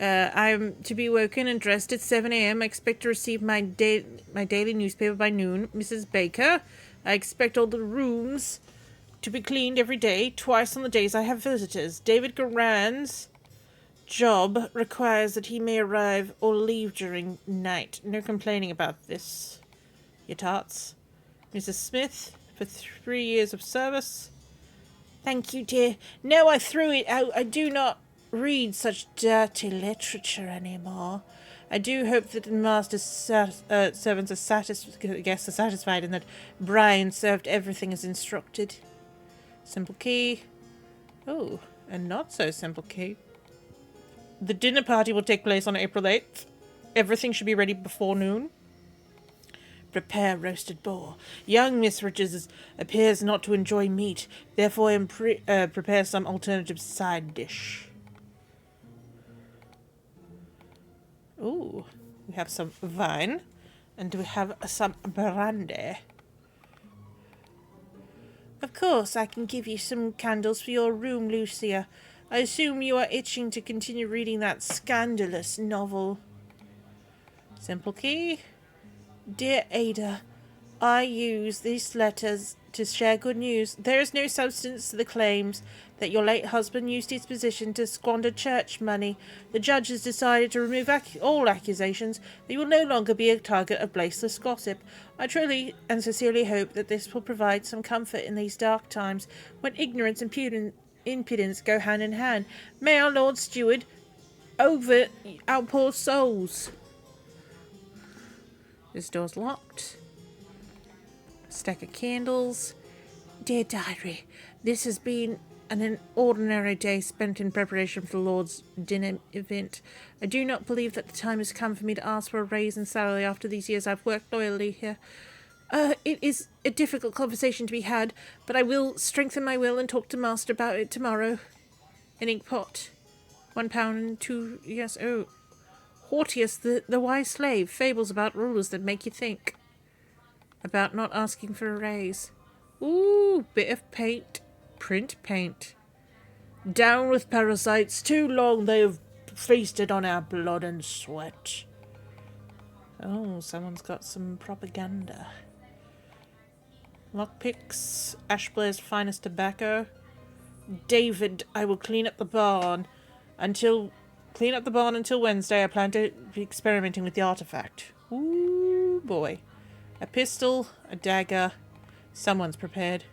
I'm to be woken and dressed at 7 a.m. I expect to receive my daily newspaper by noon. Mrs. Baker, I expect all the rooms to be cleaned every day, twice on the days I have visitors. David Garand's job requires that he may arrive or leave during night. No complaining about this, your tarts. Mrs. Smith, for 3 years of service. Thank you, dear. No, I threw it out. I do not read such dirty literature anymore. I do hope that the master's servants are guests are satisfied and that Brian served everything as instructed. Simple key. Oh, a not so simple key. The dinner party will take place on April 8th. Everything should be ready before noon. Prepare roasted boar. Young Miss Richards appears not to enjoy meat, therefore prepare some alternative side dish. Ooh, we have some wine, and we have some brandy. Of course, I can give you some candles for your room, Lucia. I assume you are itching to continue reading that scandalous novel. Simple key. Dear Ada, I use these letters to share good news. There is no substance to the claims that your late husband used his position to squander church money. The judge has decided to remove all accusations. That you will no longer be a target of baseless gossip. I truly and sincerely hope that this will provide some comfort in these dark times when ignorance and impudence go hand in hand. May our Lord Steward over our poor souls. This door's locked. Stack of candles. Dear diary, this has been an ordinary day spent in preparation for the Lord's dinner event. I do not believe that the time has come for me to ask for a raise in salary after these years I've worked loyally here. It is a difficult conversation to be had, but I will strengthen my will and talk to Master about it tomorrow. An ink pot. £1 and 2 yes. Oh. Hortius, the wise slave, fables about rulers that make you think. About not asking for a raise. Ooh, bit of paint. Print paint. Down with parasites. Too long they have feasted on our blood and sweat. Oh, someone's got some propaganda. Lockpicks. Ashblair's finest tobacco. David, I will clean up the barn until Wednesday. I plan to be experimenting with the artifact. Ooh, boy. A pistol, a dagger. Someone's prepared.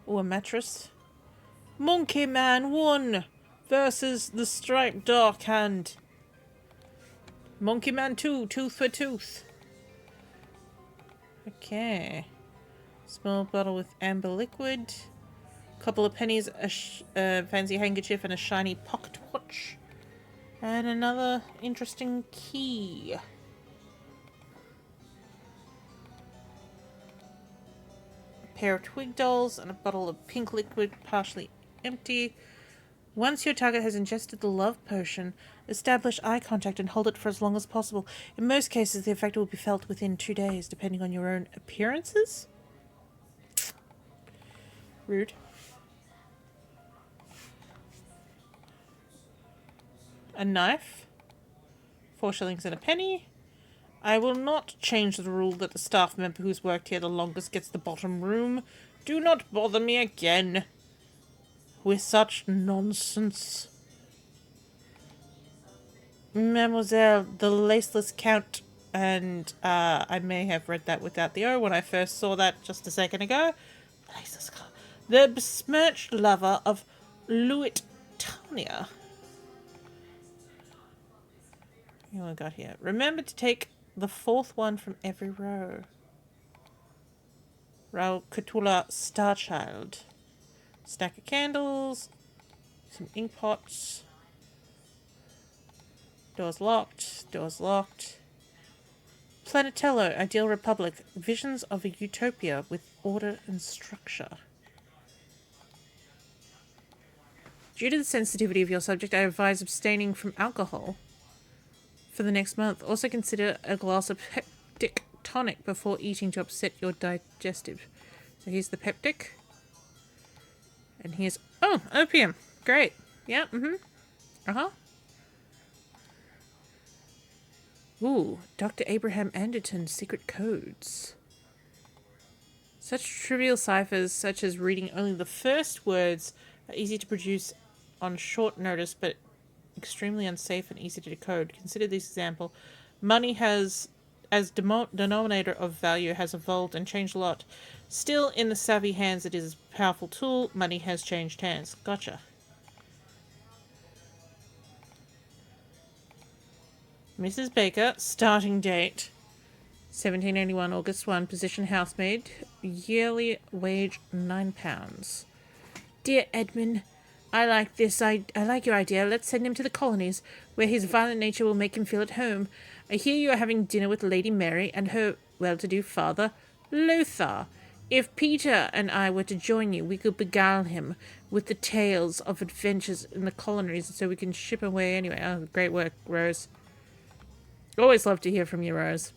Ooh, a mattress. Monkey Man 1 versus the Striped Dark Hand. Monkey Man 2, tooth for tooth. Okay. Small bottle with amber liquid. Couple of pennies, a fancy handkerchief, and a shiny pocket watch. And another interesting key. A pair of twig dolls and a bottle of pink liquid, partially empty. Once your target has ingested the love potion, establish eye contact and hold it for as long as possible. In most cases, the effect will be felt within 2 days, depending on your own appearances. Rude. A knife. 4 shillings and a penny. I will not change the rule that the staff member who's worked here the longest gets the bottom room. Do not bother me again with such nonsense. Mademoiselle, the Laceless Count, and I may have read that without the O when I first saw that just a second ago. The Laceless Count. The besmirched lover of Louitania. What we got here? Remember to take the 4th one from every row. Raul Cthulhu Starchild. Stack of candles. Some ink pots. Doors locked. Doors locked. Planettello, Ideal Republic. Visions of a utopia with order and structure. Due to the sensitivity of your subject, I advise abstaining from alcohol for the next month. Also consider a glass of peptic tonic before eating to upset your digestive. So here's the peptic. And here's... Oh, opium. Great. Yeah, Uh-huh. Ooh, Dr. Abraham Anderton's secret codes. Such trivial ciphers, such as reading only the first words, are easy to produce on short notice, but extremely unsafe and easy to decode. Consider this example. Money has, as denominator of value, has evolved and changed a lot. Still, in the savvy hands, it is a powerful tool. Money has changed hands. Gotcha. Mrs. Baker, starting date 1781 August 1, position housemaid, yearly wage £9. Dear Edmund, I like this. I like your idea. Let's send him to the colonies, where his violent nature will make him feel at home. I hear you are having dinner with Lady Mary and her well-to-do father, Lothar. If Peter and I were to join you, we could beguile him with the tales of adventures in the colonies, so we can ship away anyway. Oh, great work, Rose. Always love to hear from you, Rose.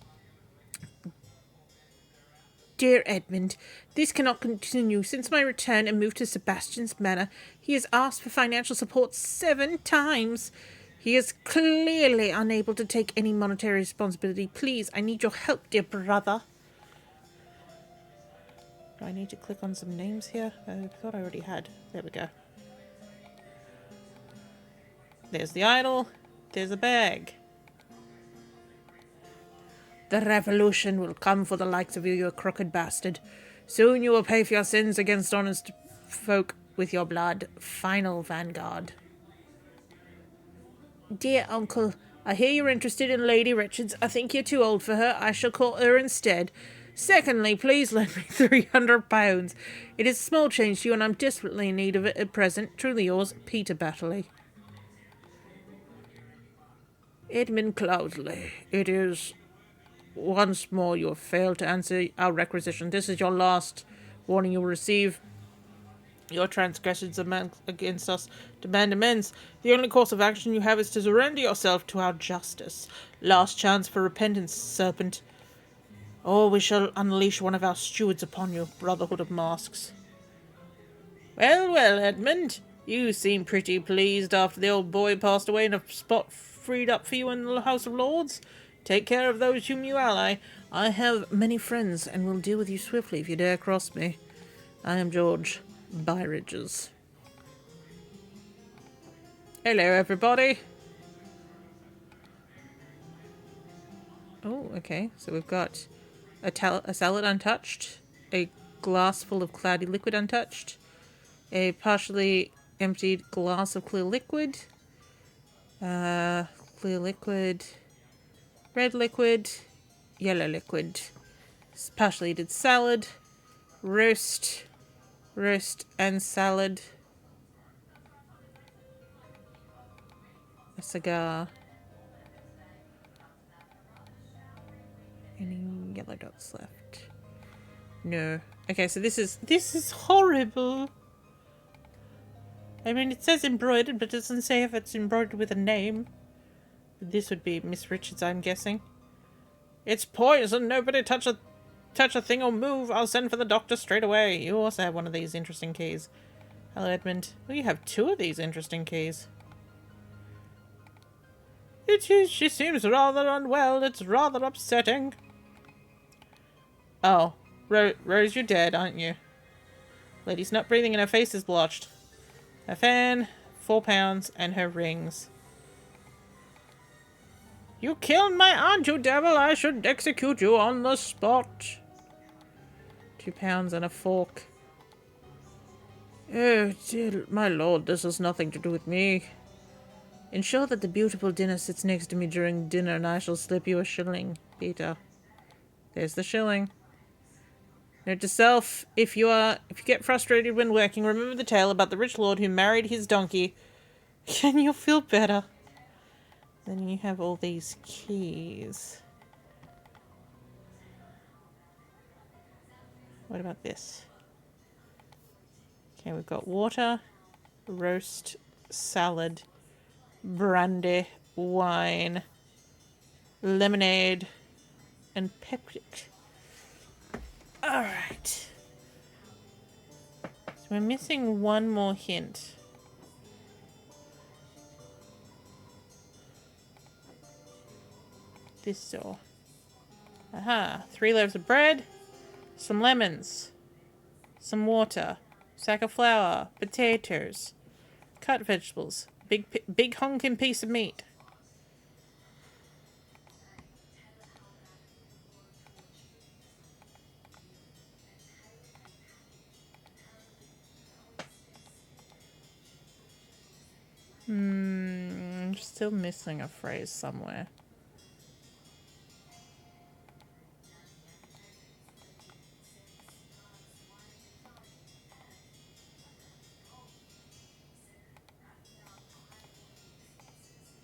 Dear Edmund, this cannot continue. Since my return and move to Sebastian's Manor, he has asked for financial support 7 times. He is clearly unable to take any monetary responsibility. Please, I need your help, dear brother. Do I need to click on some names here? I thought I already had. There we go. There's the idol. There's a bag. The revolution will come for the likes of you, you crooked bastard. Soon you will pay for your sins against honest folk with your blood. Final Vanguard. Dear uncle, I hear you're interested in Lady Richards. I think you're too old for her. I shall call her instead. Secondly, please lend me £300. It is small change to you, and I'm desperately in need of it at present. Truly yours, Peter Batterley. Edmund Cloudsley, it is... Once more you have failed to answer our requisition. This is your last warning you'll receive. Your transgressions against us demand amends. The only course of action you have is to surrender yourself to our justice. Last chance for repentance, serpent. Or we shall unleash one of our stewards upon you, Brotherhood of Masks. Well, well, Edmund. You seem pretty pleased after the old boy passed away and a spot freed up for you in the House of Lords. Take care of those whom you ally. I have many friends and will deal with you swiftly if you dare cross me. I am George, Bye, Ridges. Hello, everybody. Oh, okay. So we've got a salad untouched, a glass full of cloudy liquid untouched, a partially emptied glass of clear liquid, clear liquid, red liquid, yellow liquid, partially did salad, roast and salad, a cigar. Any yellow dots left? No. Okay, so this is horrible. I mean, it says embroidered, but it doesn't say if it's embroidered with a name. This would be Miss Richards, I'm guessing. It's poison. Nobody touch a thing or move. I'll send for the doctor straight away. You also have one of these interesting keys. Hello, Edmund. Well, you have two of these interesting keys. It is. She seems rather unwell. It's rather upsetting. Oh, Rose, you're dead, aren't you? Lady's not breathing and her face is blotched. A fan, 4 pounds, and her rings. You killed my aunt, you devil! I should execute you on the spot. 2 pounds and a fork. Oh, dear, my lord, this has nothing to do with me. Ensure that the beautiful dinner sits next to me during dinner, and I shall slip you a shilling, Peter. There's the shilling. Note to self, if you get frustrated when working, remember the tale about the rich lord who married his donkey, and you'll feel better. Then you have all these keys. What about this? Okay, we've got water, roast, salad, brandy, wine, lemonade, and peppered. Alright. So we're missing one more hint. This door. Aha. 3 loaves of bread, some lemons, some water, sack of flour, potatoes, cut vegetables, big honking piece of meat. I'm still missing a phrase somewhere.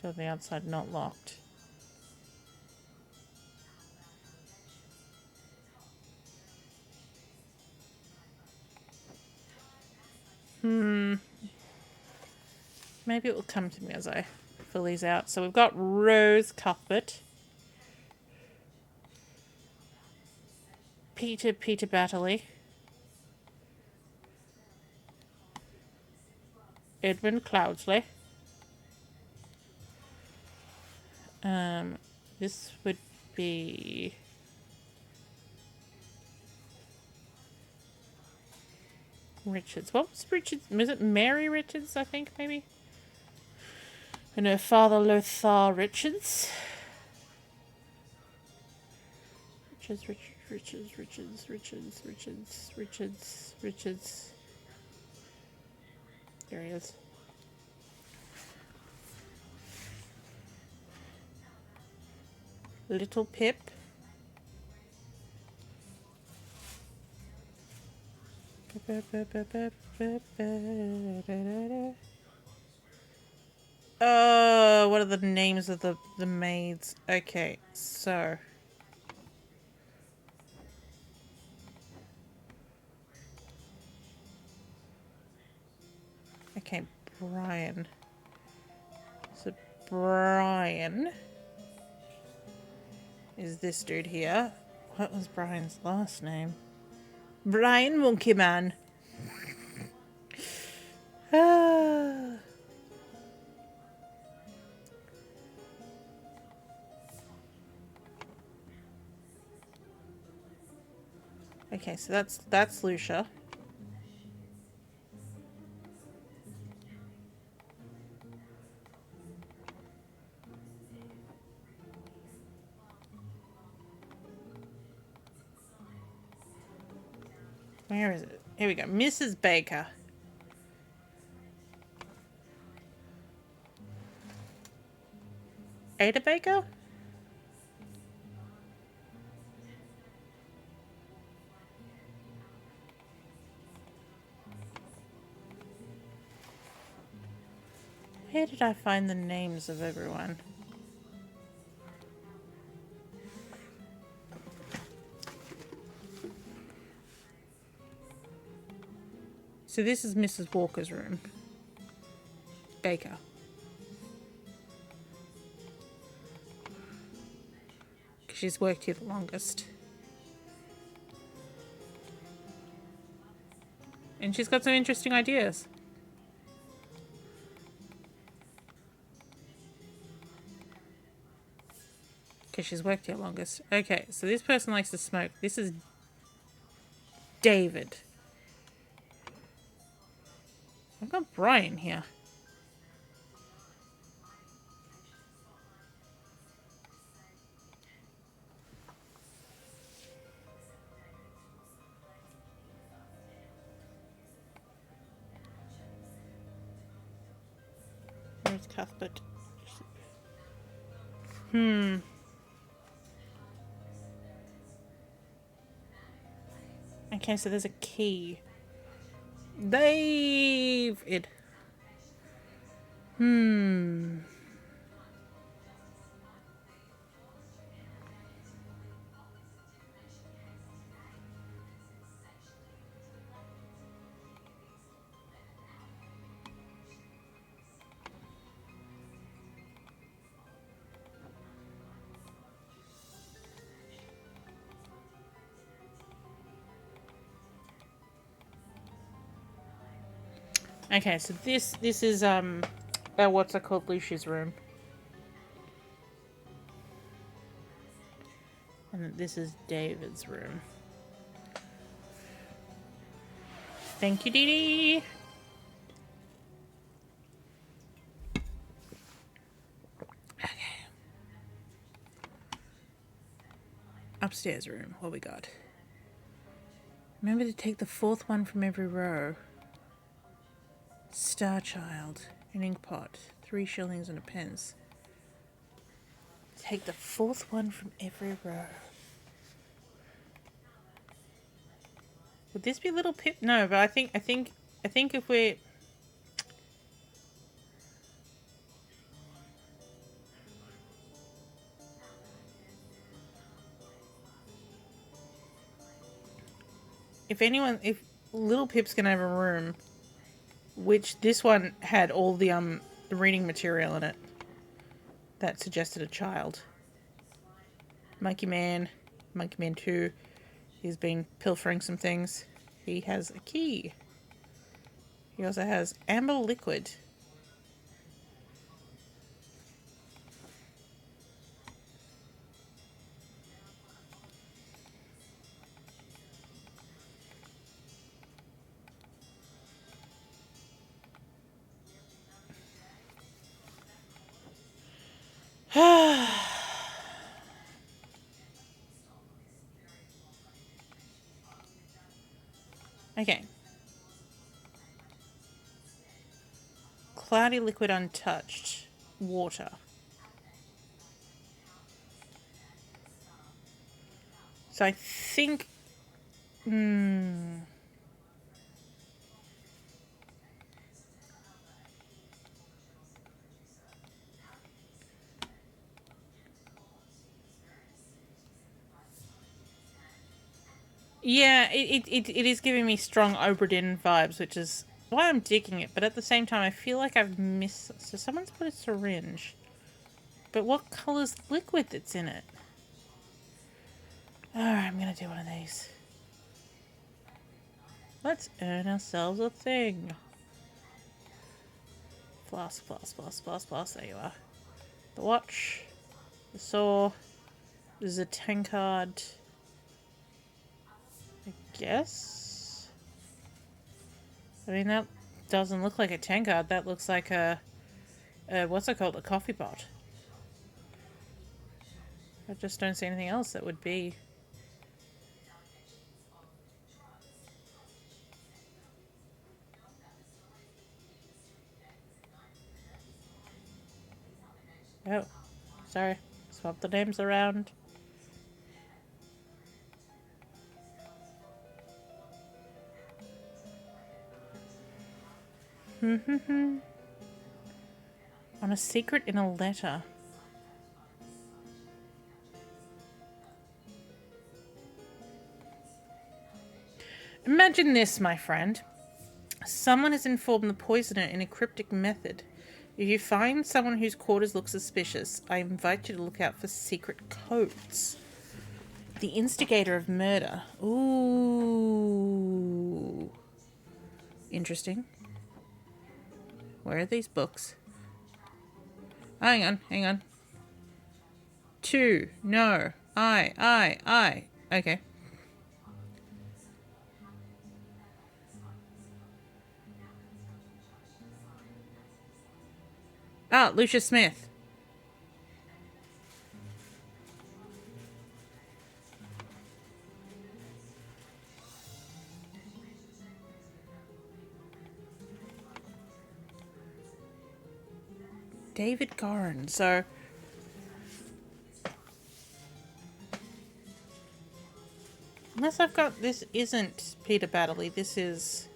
So the outside not locked. Maybe it will come to me as I fill these out. So we've got Rose Cuthbert, Peter Batterley, Edmund Cloudsley. This would be Richards. What was Richards? Was it Mary Richards, I think, maybe? And her father, Lothar Richards. Richards. There he is. Little Pip. What are the names of the maids? Okay, so okay, Brian. So Brian is this dude here. What was Brian's last name? Brian Monkeyman. Okay, so that's Lucia. Where is it? Here we go. Mrs. Baker. Ada Baker? Where did I find the names of everyone? So this is Mrs. Walker's room. Baker. She's worked here the longest. And she's got some interesting ideas. Because she's worked here longest. Okay, so this person likes to smoke. This is David. I've got Brian here. Where's Cuthbert? Okay, so there's a key. David. Okay, so this is what's it called, Lucia's room. And this is David's room. Thank you, Dee Dee. Okay. Upstairs room, what we got? Remember to take the fourth one from every row. Star Child, an ink pot, 3 shillings and a pence. Take the fourth one from every row. Would this be Little Pip? No, but I think if we're... If Little Pip's gonna have a room, which this one had all the reading material in it that suggested a child. Monkey Man 2, he's been pilfering some things. He has a key. He also has amber liquid. Okay. Cloudy liquid untouched. Water. So I think... Yeah, it is giving me strong Obra Dinn vibes, which is why I'm digging it. But at the same time, I feel like I've missed... So someone's put a syringe. But what colour's liquid that's in it? Alright, I'm going to do one of these. Let's earn ourselves a thing. Flask. There you are. The watch. The saw. There's a tankard. I guess? I mean, that doesn't look like a tankard. That looks like a what's it called? A coffee pot. I just don't see anything else that would be... Oh, sorry. Swap the names around. On a secret in a letter. Imagine this, my friend. Someone has informed the poisoner in a cryptic method. If you find someone whose quarters look suspicious, I invite you to look out for secret codes. The instigator of murder. Ooh. Interesting. Where are these books? Hang on. 2. No. I. Okay. Ah, Lucius Smith. David Gorin. So, unless I've got, this isn't Peter Baddeley. This is,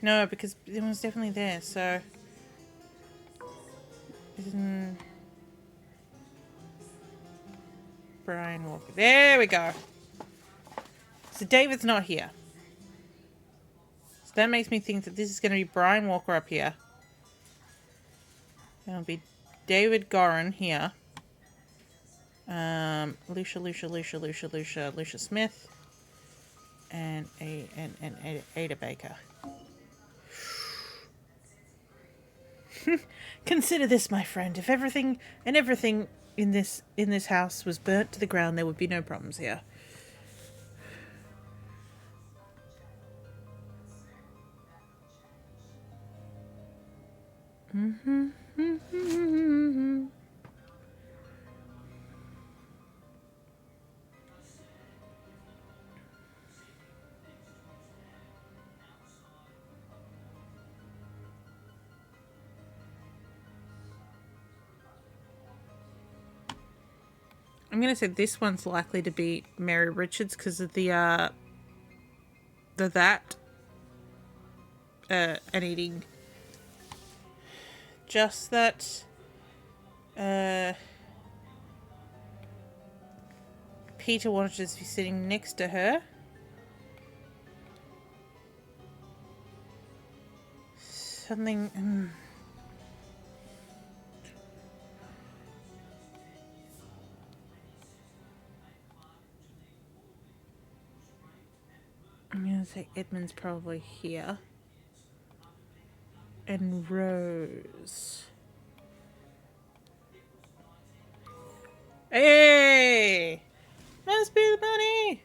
no, because it was definitely there. So, Brian Walker. There we go. So David's not here. So that makes me think that this is going to be Brian Walker up here. It'll be David Gorin here. Lucia Smith. And Ada Baker. Consider this, my friend. If everything in this house was burnt to the ground, there would be no problems here. I'm gonna say this one's likely to be Mary Richards because of the and eating just that Peter wanted to be sitting next to her. Something. I'm gonna say Edmund's probably here. And Rose. Hey! Must be the bunny!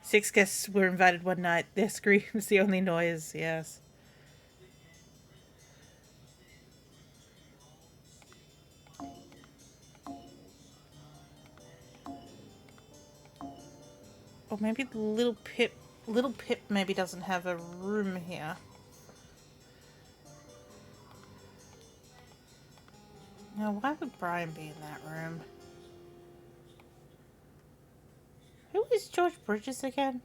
Six guests were invited one night. Their scream was the only noise, yes. Or maybe Little Pip maybe doesn't have a room here. Now, why would Brian be in that room? Who is George Bridges again?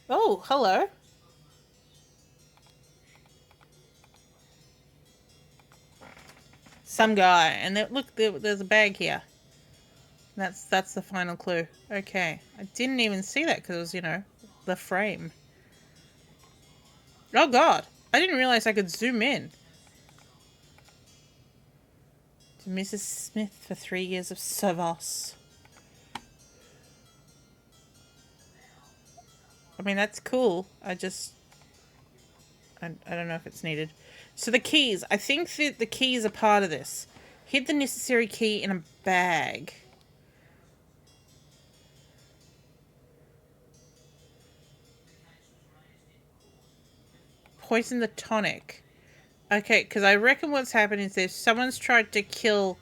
Oh, hello. Some guy, and look, there's a bag here. That's the final clue. Okay, I didn't even see that because it was, the frame. Oh God, I didn't realize I could zoom in. To Mrs. Smith for 3 years of service. I mean, that's cool. I don't know if it's needed. So the keys. I think that the keys are part of this. Hid the necessary key in a bag. Poison the tonic. Okay, because I reckon what's happened is someone's tried to kill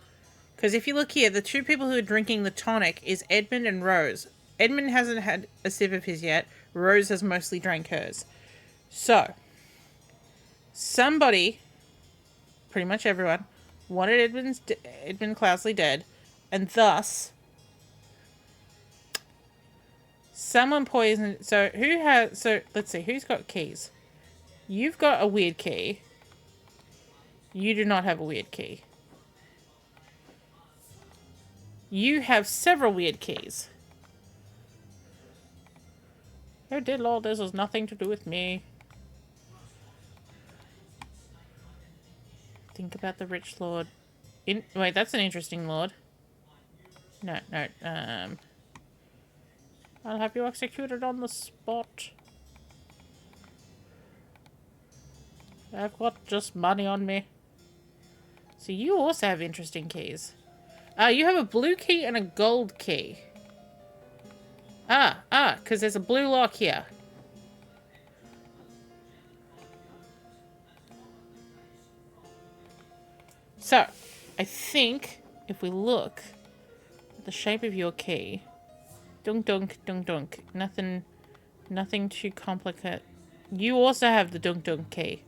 Because if you look here, the two people who are drinking the tonic is Edmund and Rose. Edmund hasn't had a sip of his yet. Rose has mostly drank hers. So, somebody, pretty much everyone, wanted Edmund Clousley dead, and thus someone poisoned. So who has? So let's see, who's got keys? You've got a weird key. You do not have a weird key. You have several weird keys. Oh dear Lord, this has nothing to do with me. Think about the rich lord. Wait, that's an interesting lord. No. I'll have you executed on the spot. I've got just money on me. So you also have interesting keys. You have a blue key and a gold key. Because there's a blue lock here. So, I think if we look at the shape of your key, dunk dunk dunk dunk, nothing too complicated. You also have the dunk dunk key.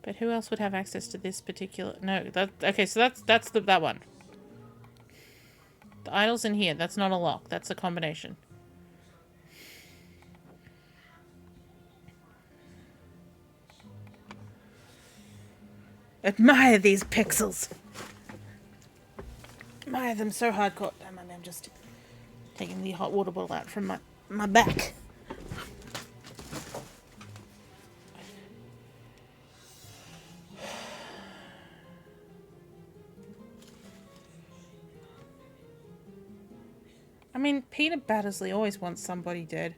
But who else would have access to this particular? No, okay. So that's that one. The idol's in here. That's not a lock. That's a combination. Admire these pixels. Admire them so hardcore. Damn, I'm just taking the hot water bottle out from my back. I mean, Peter Battersley always wants somebody dead.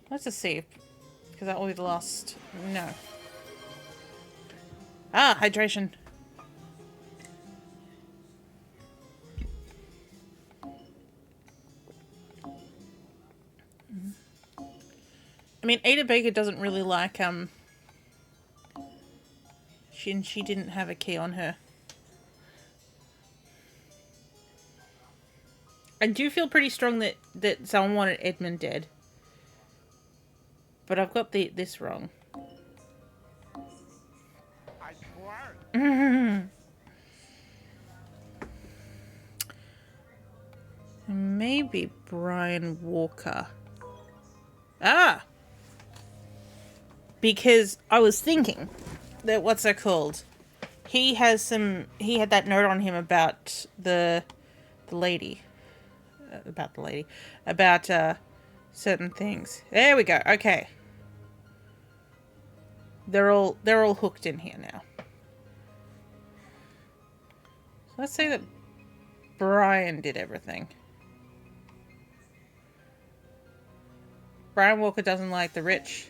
Let's just see. Because that will be the last... No. Hydration. I mean, Ada Baker doesn't really like, She didn't have a key on her. I do feel pretty strong that someone wanted Edmund dead. But I've got this wrong. Maybe Brian Walker. Because I was thinking that, what's that called? He had that note on him about the lady. About certain things. There we go. Okay. They're all hooked in here now. So let's say that Brian did everything. Brian Walker doesn't like the rich.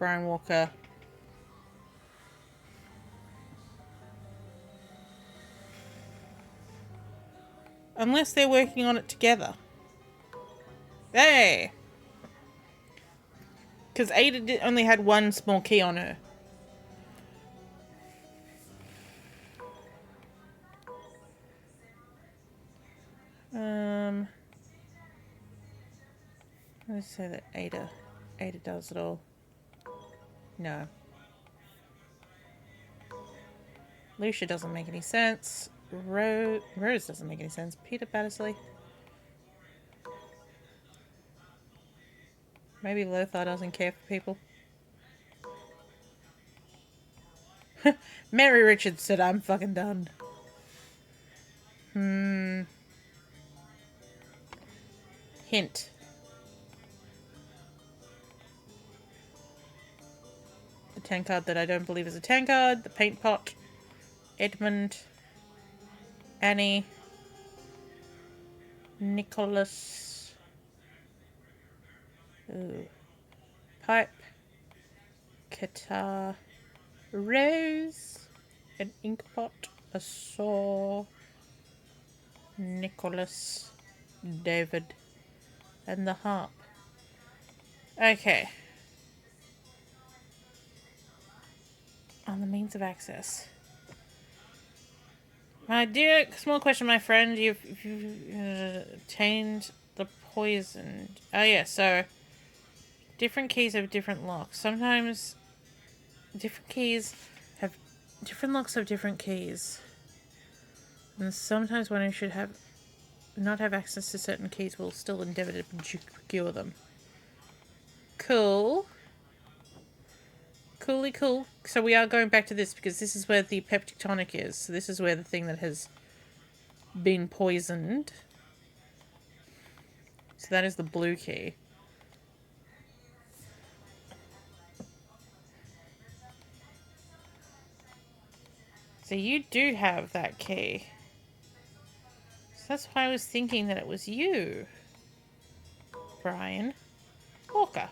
Brian Walker. Unless they're working on it together. Hey! Because Ada only had one small key on her. Let's say that Ada does it all. No. Lucia doesn't make any sense. Rose doesn't make any sense. Peter Battersley. Maybe Lothar doesn't care for people. Mary Richards said, I'm fucking done. Hint. The tankard that I don't believe is a tankard. The paint pot. Edmund. Annie. Nicholas. Ooh. Pipe. Guitar. Rose. An ink pot. A saw. Nicholas, David, and the harp. Okay. On the means of access. My dear, small question, my friend. You've obtained the poison. Oh yeah, so different keys have different locks. Sometimes different keys have different locks of different keys. And sometimes one who should have not have access to certain keys will still endeavour to procure them. Cool. Coolly cool. So we are going back to this because this is where the peptic tonic is. So this is where the thing that has been poisoned. So that is the blue key. So you do have that key. So that's why I was thinking that it was you, Brian Walker.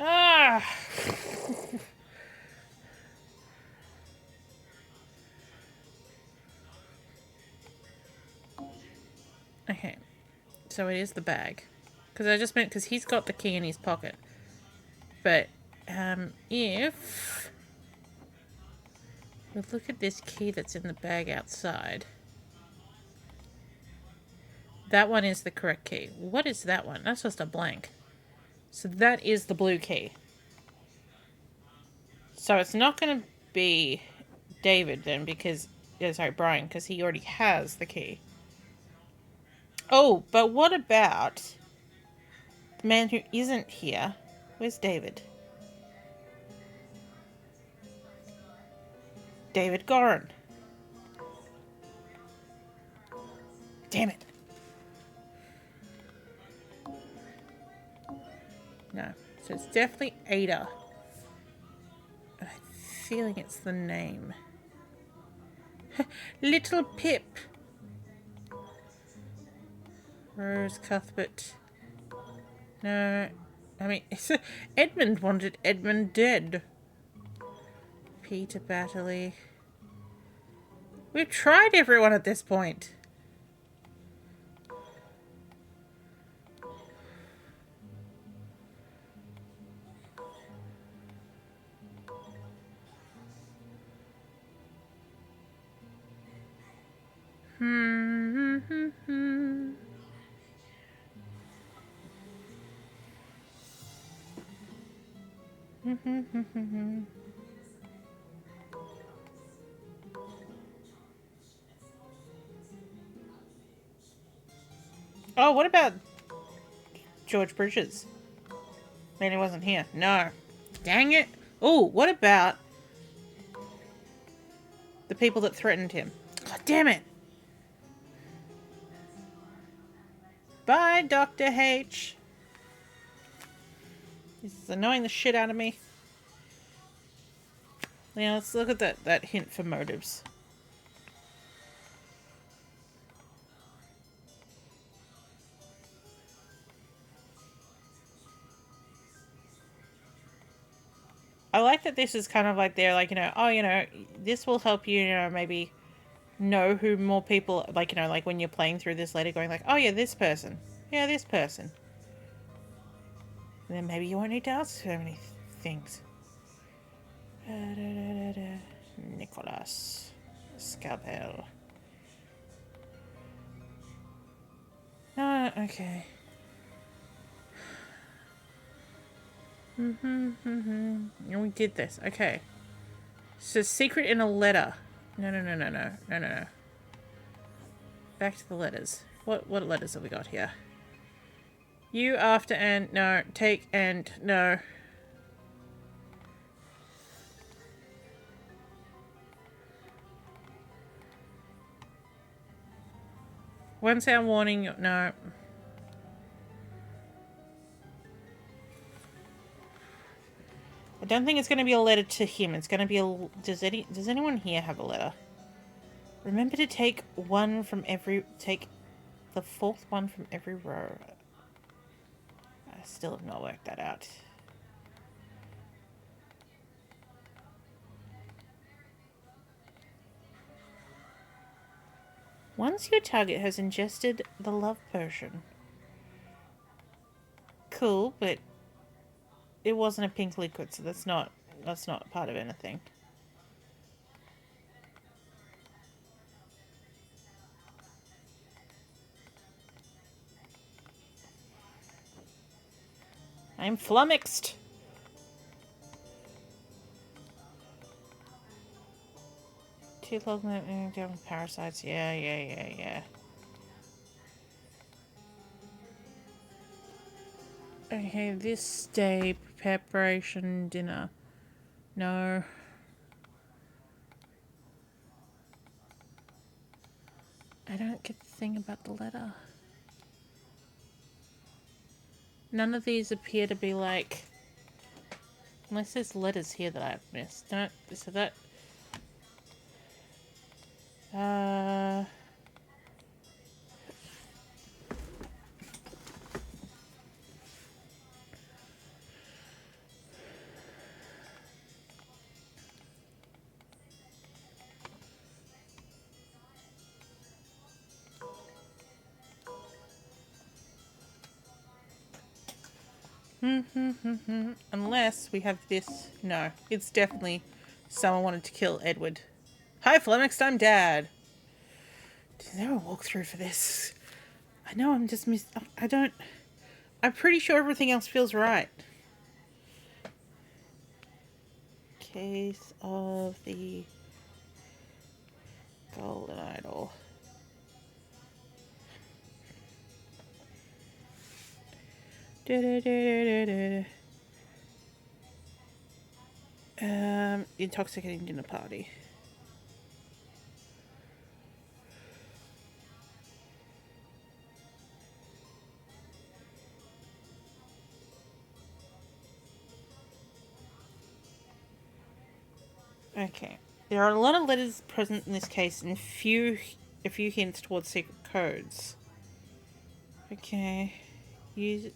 Ah! Okay. So it is the bag. Because I just meant because he's got the key in his pocket. But, if we look at this key that's in the bag outside. That one is the correct key. What is that one? That's just a blank. So that is the blue key. So it's not going to be David then because... sorry, Brian, because he already has the key. Oh, but what about the man who isn't here? Where's David? David Gorin. Damn it. No. So it's definitely Ada. I have a feeling it's the name. Little Pip. Rose Cuthbert. No. I mean, Edmund wanted Edmund dead. Peter Batterley. We've tried everyone at this point. Oh, what about George Bridges? Man, he wasn't here. No. Dang it. Oh, what about the people that threatened him? God damn it. Bye, Dr. H. This is annoying the shit out of me. Now, let's look at that hint for motives. I like that this is kind of like they're like, oh, this will help you, maybe know who more people, like, like when you're playing through this later going like, oh yeah, this person. Yeah, this person. And then maybe you won't need to ask so many things. Nicholas Scalpel. Okay. And we did this. Okay. So secret in a letter. No. Back to the letters. What letters have we got here? You after and no. Take and no. One sound warning. No. I don't think it's going to be a letter to him. It's going to be a... Does anyone here have a letter? Remember to take one from every... Take the fourth one from every row. I still have not worked that out. Once your target has ingested the love potion. Cool, but it wasn't a pink liquid, so that's not part of anything. I'm flummoxed. Too long down with parasites. Yeah. Okay, this day preparation dinner. No. I don't get the thing about the letter. None of these appear to be like... Unless there's letters here that I've missed. No, so that... Unless we have this. No, it's definitely someone wanted to kill Edward. Hi, Flummoxed, I'm Dad. Is there a walkthrough for this? I know I'm just I don't... I'm pretty sure everything else feels right. Case of the Golden Idol. Intoxicating dinner party. Okay. There are a lot of letters present in this case and a few hints towards secret codes. Okay. Use it.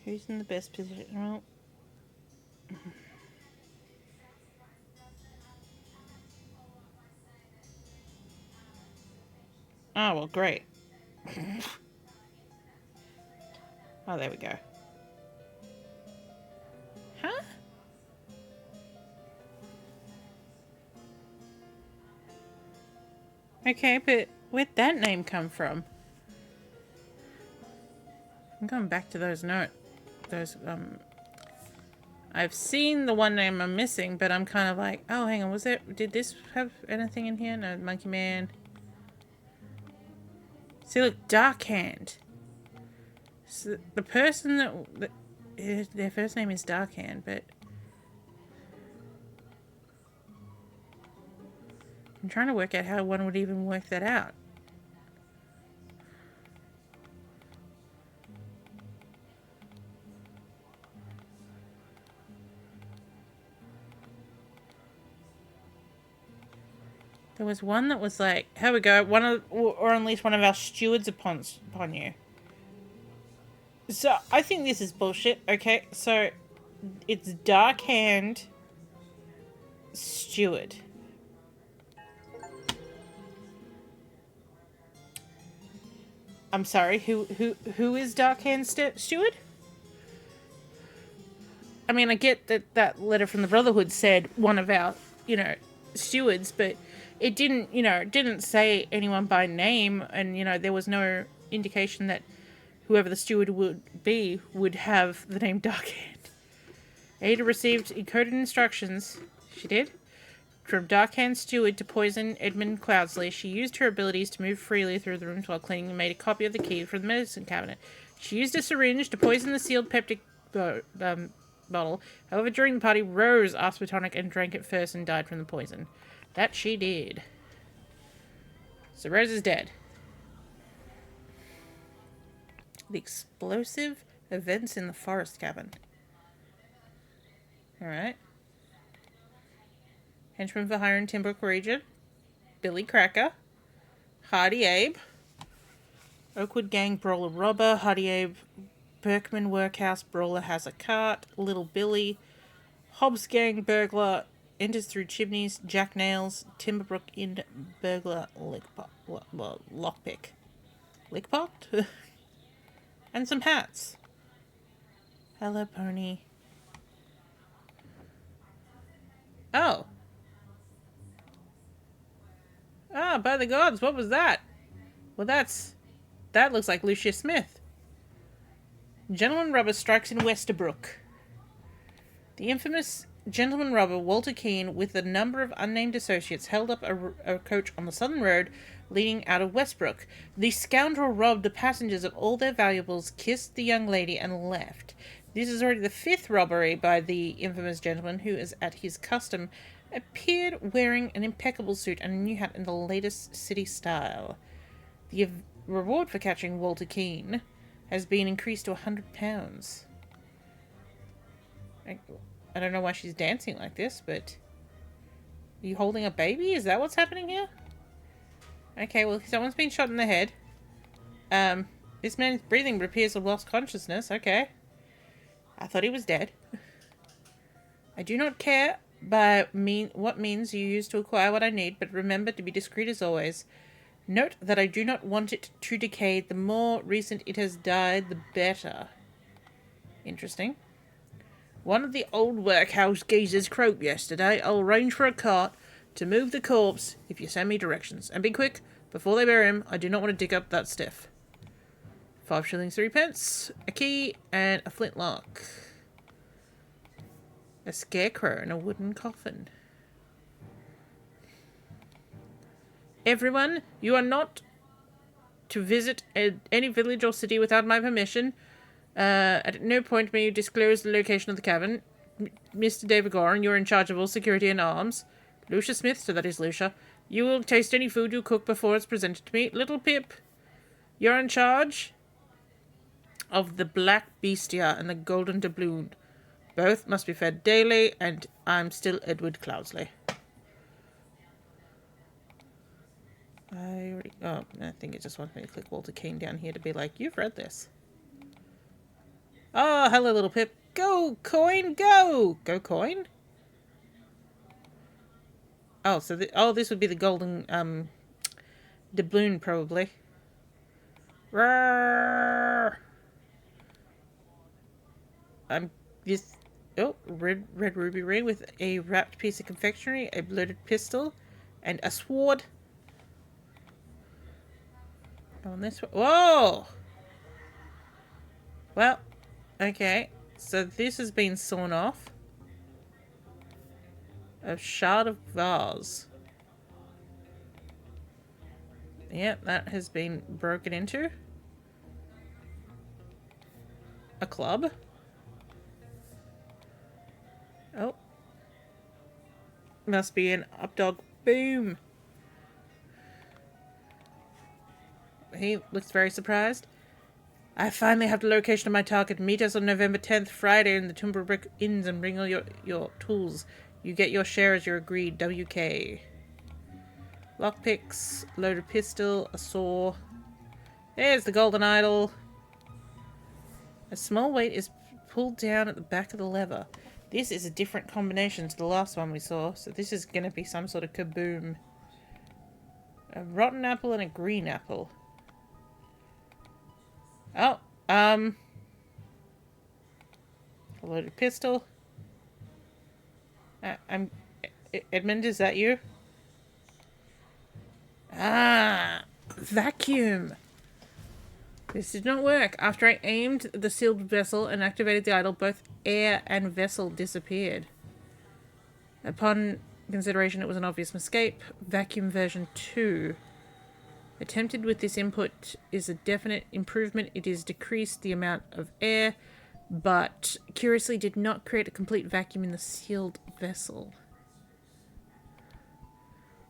Who's in the best position? Well, oh, well, great. Oh, there we go. Huh? Okay, but where'd that name come from? I'm going back to those notes. I've seen the one name I'm missing, but I'm kind of like, oh, hang on, did this have anything in here? No, Monkey Man. See, look, Dark Hand. So the person that their first name is Dark Hand, but I'm trying to work out how one would even work that out. There was one that was like, here we go, or at least one of our stewards upon you. So, I think this is bullshit, okay? So, it's Dark Hand Steward. I'm sorry, who is Dark Hand Steward? I mean, I get that letter from the Brotherhood said one of our, stewards, but it didn't say anyone by name, and, there was no indication that whoever the steward would be would have the name Darkhand. Ada received encoded instructions, she did, from Darkhand Steward to poison Edmund Cloudsley. She used her abilities to move freely through the rooms while cleaning and made a copy of the key from the medicine cabinet. She used a syringe to poison the sealed peptic bottle. However, during the party, Rose asked for tonic and drank it first and died from the poison. That she did. So Rose is dead. The explosive events in the forest cabin. Alright. Henchman for hire in Timbrook region. Billy Cracker. Hardy Abe. Oakwood gang brawler robber. Hardy Abe Berkman Workhouse brawler has a cart. Little Billy. Hobbs Gang burglar enters through chimneys. Jack Nails. Timberbrook Inn burglar lockpick. Lickpot? And some hats. Hello, pony. Oh. Ah, by the gods, what was that? Well, that looks like Lucius Smith. Gentleman robber strikes in Westerbrook. The infamous gentleman robber Walter Keane, with a number of unnamed associates, held up a coach on the southern road leading out of Westbrook. The scoundrel robbed the passengers of all their valuables, kissed the young lady, and left. This is already the 5th robbery by the infamous gentleman, who is at his custom appeared wearing an impeccable suit and a new hat in the latest city style. The reward for catching Walter Keane has been increased to £100. I don't know why she's dancing like this, but... Are you holding a baby? Is that what's happening here? Okay, well, someone's been shot in the head. This man's breathing appears to have lost consciousness. Okay. I thought he was dead. I do not care by what means you use to acquire what I need, but remember to be discreet as always. Note that I do not want it to decay. The more recent it has died, the better. Interesting. One of the old workhouse geezers croaked yesterday. I'll arrange for a cart to move the corpse if you send me directions. And be quick, before they bury him. I do not want to dig up that stiff. 5 shillings 3 pence, a key, and a flintlock. A scarecrow in a wooden coffin. Everyone, you are not to visit any village or city without my permission. At no point may you disclose the location of the cavern. Mr. David Goran, you're in charge of all security and arms. Lucia Smith, so that is Lucia. You will taste any food you cook before it's presented to me. Little Pip, you're in charge of the black bestia and the golden doubloon. Both must be fed daily, and I'm still Edward Cloudsley. I think it just wants me to click Walter Keane down here to be like, you've read this. Oh, hello, little Pip. Go, coin, go! Go, coin? Oh, so this would be the golden, doubloon, probably. Roar! Red ruby ring with a wrapped piece of confectionery, a bloated pistol, and a sword. On this one. Whoa! Well, okay. So this has been sawn off. A shard of vase. Yep, that has been broken into. A club. Oh. Must be an updog. Boom. He looks very surprised. I finally have the location of my target. Meet us on November 10th, Friday, in the Timberbrick Inns and bring all your tools. You get your share as you're agreed. WK. Lockpicks, loaded pistol, a saw. There's the golden idol. A small weight is pulled down at the back of the lever. This is a different combination to the last one we saw, so this is going to be some sort of kaboom. A rotten apple and a green apple. Oh, a loaded pistol. Edmund, is that you? Ah, vacuum. This did not work. After I aimed the sealed vessel and activated the idol, both air and vessel disappeared. Upon consideration, it was an obvious mistake. Vacuum version 2. Attempted with this input is a definite improvement. It is decreased the amount of air, but curiously did not create a complete vacuum in the sealed vessel.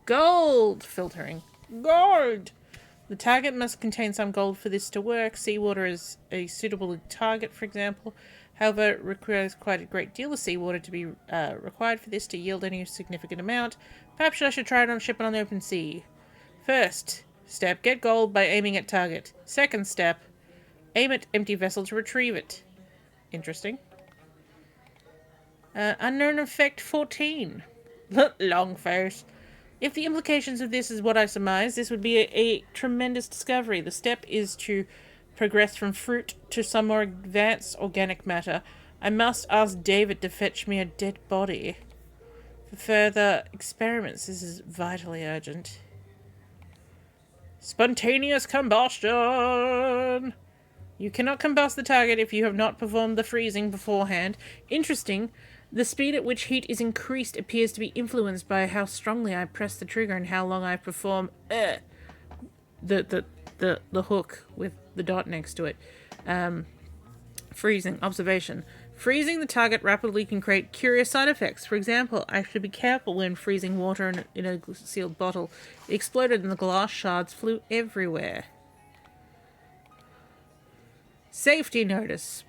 Gold! Filtering. Gold! The target must contain some gold for this to work. Seawater is a suitable target, for example. However, it requires quite a great deal of seawater to be required for this to yield any significant amount. Perhaps I should try it on a ship and on the open sea. First step, get gold by aiming at target. Second step, Aim at empty vessel to retrieve it. Interesting. Unknown effect 14. Long face. If the implications of this is what I surmise, this would be a tremendous discovery. The step is to progress from fruit to some more advanced organic matter. I must ask David to fetch me a dead body. For further experiments, this is vitally urgent. Spontaneous combustion! You cannot combust the target if you have not performed the freezing beforehand. Interesting. The speed at which heat is increased appears to be influenced by how strongly I press the trigger and how long I perform the hook with the dot next to it. Freezing. Observation. Freezing the target rapidly can create curious side effects. For example, I should be careful when freezing water in a sealed bottle. It exploded and the glass shards flew everywhere. Safety notice.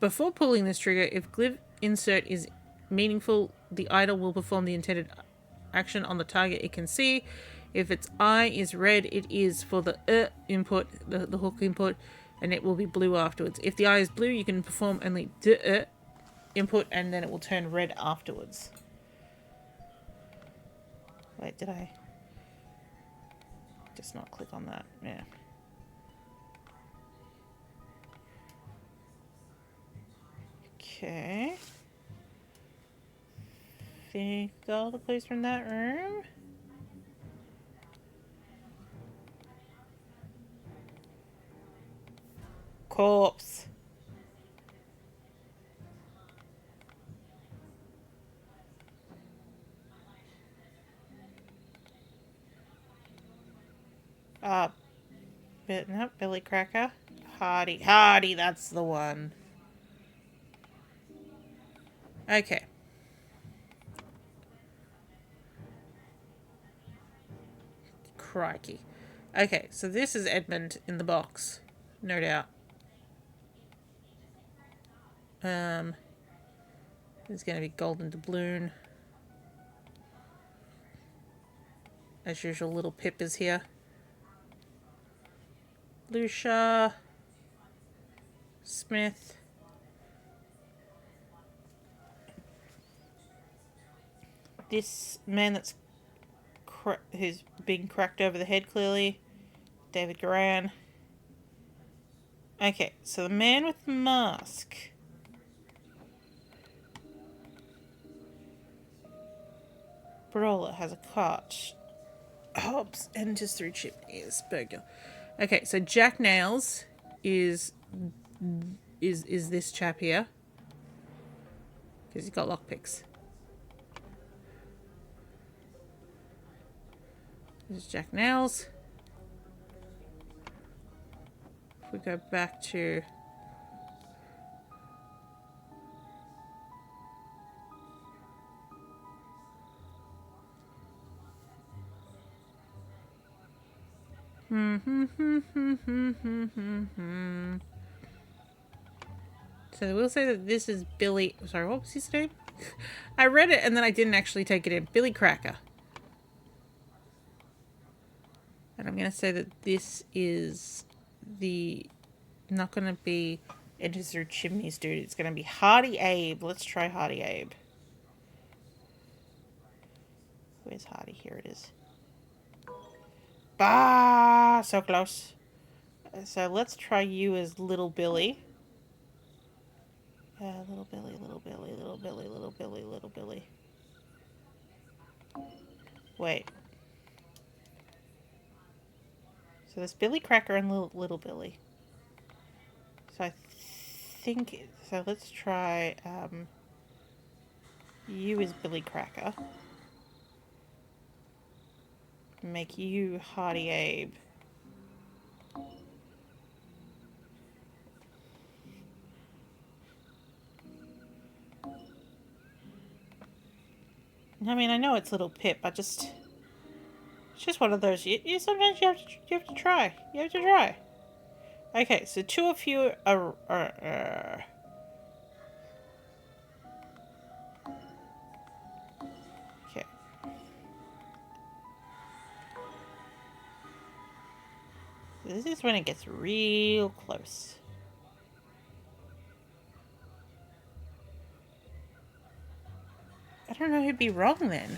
Before pulling this trigger, if glyph insert is meaningful, the idol will perform the intended action on the target it can see. If its eye is red, it is for the input, the hook input, and it will be blue afterwards. If the eye is blue, you can perform only input, and then it will turn red afterwards. Wait, did I just not click on that? Yeah. Okay. Think all the clues from that room. Corpse. No, Billy Cracker. Hardy. Hardy, that's the one. Okay. Crikey. Okay, so this is Edmund in the box. No doubt. There's going to be golden doubloon. As usual, little Pip is here. Lucia. Smith. This man that's who's been cracked over the head, clearly. David Garan. Okay, so the man with the mask. Barola has a cart. Hobbs enters through chimneys. Burger. Okay, so Jack Nails is this chap here. Because he's got lockpicks. This is Jack Nails. If we go back to... So we'll say that this is Billy... Sorry, what was his name? I read it and then I didn't actually take it in. Billy Cracker. And I'm going to say that this is the... Not going to be Enters Through Chimneys dude. It's going to be Hardy Abe. Let's try Hardy Abe. Where's Hardy? Here it is. Bah! So close. So let's try you as Little Billy. Little Billy, Little Billy, Little Billy, Little Billy, Little Billy. Wait. So there's Billy Cracker and Little Billy. So I think... So let's try you as Billy Cracker. Make you Hardy Abe. I mean, I know it's Little Pip. It's just one of those. Sometimes you have to try. You have to try. Okay, so two of you are. Okay. This is when it gets real close. don't know who'd be wrong then.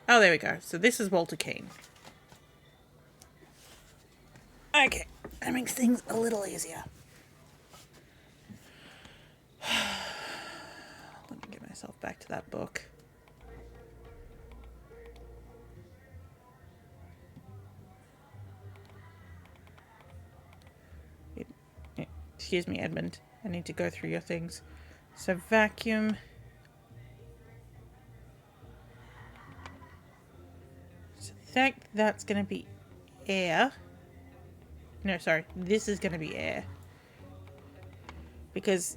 Oh, there we go. So this is Walter Keane. Okay, that makes things a little easier. Let me get myself back to that book. Excuse me, Edmund. I need to go through your things. So vacuum. So that's going to be air. No, sorry. This is going to be air. Because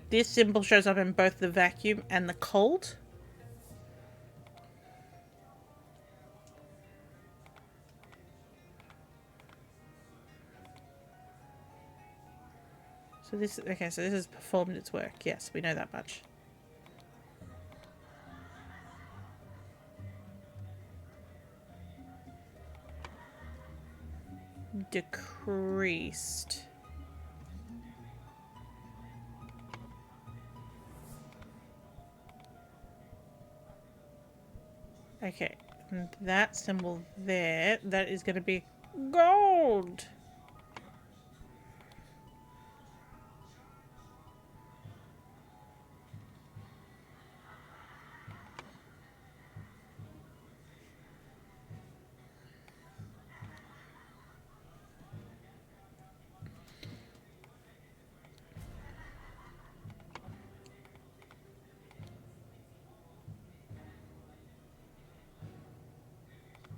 this symbol shows up in both the vacuum and the cold. So this has performed its work. Yes, we know that much. Decreased. Okay, and that symbol there, that is going to be gold.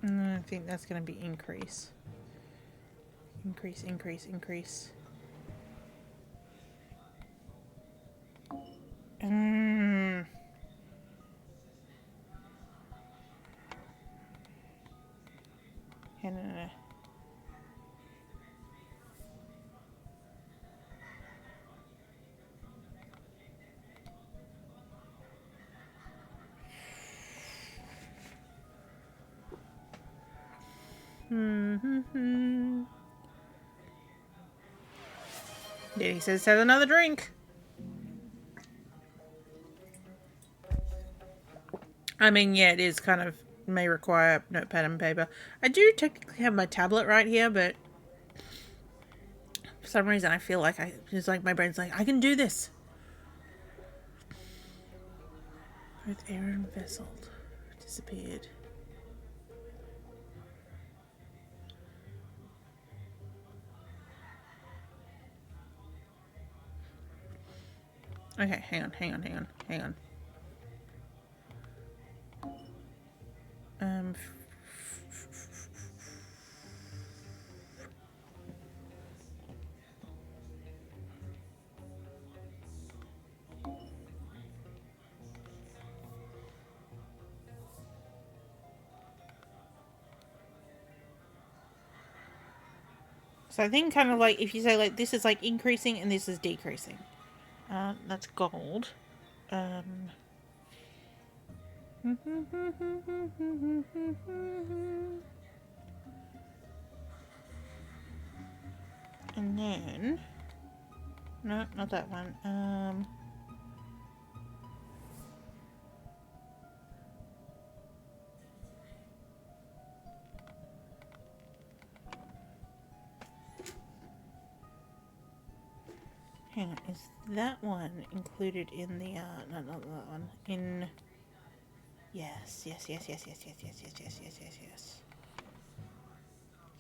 I think that's going to be increase. Increase, increase, increase. No. Yeah, he says have another drink. I mean, yeah, it is kind of may require notepad and paper. I do technically have my tablet right here, but for some reason I feel like it's like my brain's like, I can do this. Both air and vessel disappeared. Okay, hang on. So I think kind of like if you say like this is like increasing and this is decreasing. That's gold. And then no, not that one. Hang on, is that one included in the, no, not that one, in, yes. So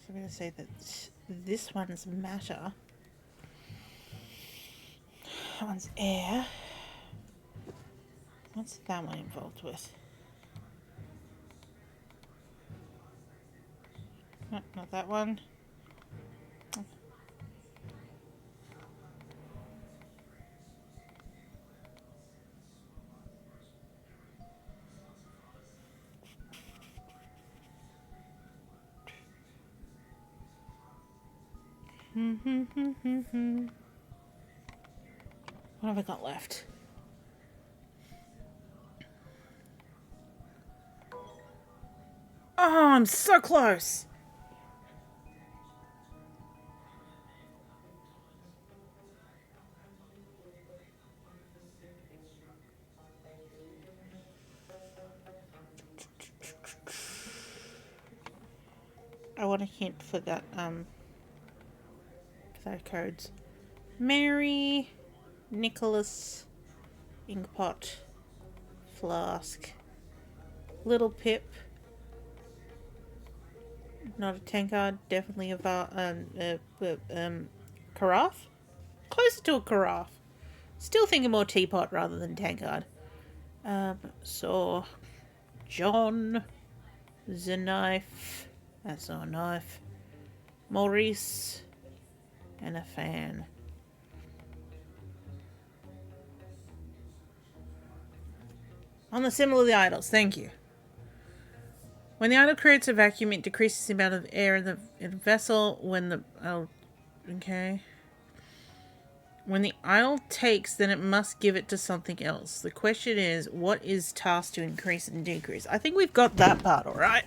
I'm going to say that this one's matter, that one's air, what's that one involved with? No, not that one. What have I got left? Oh, I'm so close. I want a hint for that, for those codes. Mary, Nicholas, Inkpot, Flask, Little Pip, not a tankard, definitely a carafe? Closer to a carafe. Still thinking more teapot rather than tankard. So, John, the knife, that's not a knife, Maurice, and a fan. On the symbol of the idols, thank you. When the idol creates a vacuum, it decreases the amount of air in the vessel. When the when the idol takes, then it must give it to something else. The question is, what is tasked to increase and decrease? I think we've got that part all right.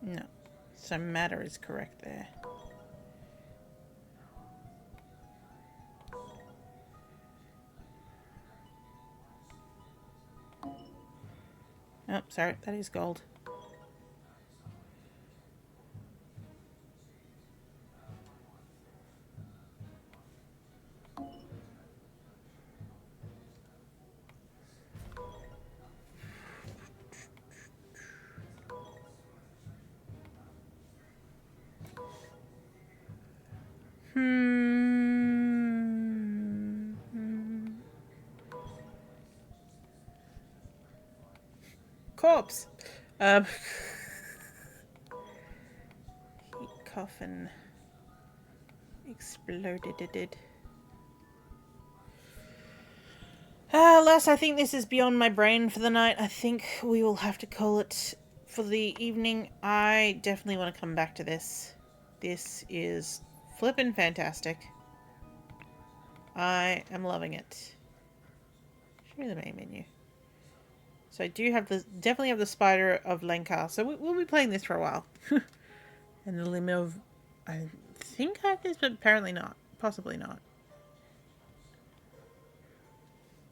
No. So matter is correct there. Oh, sorry, that is gold. Corpse. Heat coffin. Exploded. Les, I think this is beyond my brain for the night. I think we will have to call it for the evening. I definitely want to come back to this. This is flippin' fantastic. I am loving it. Show me the main menu. So I do have definitely have the Spider of Lenkar. So we'll be playing this for a while. And the Limb of, I think I have this, but apparently not. Possibly not.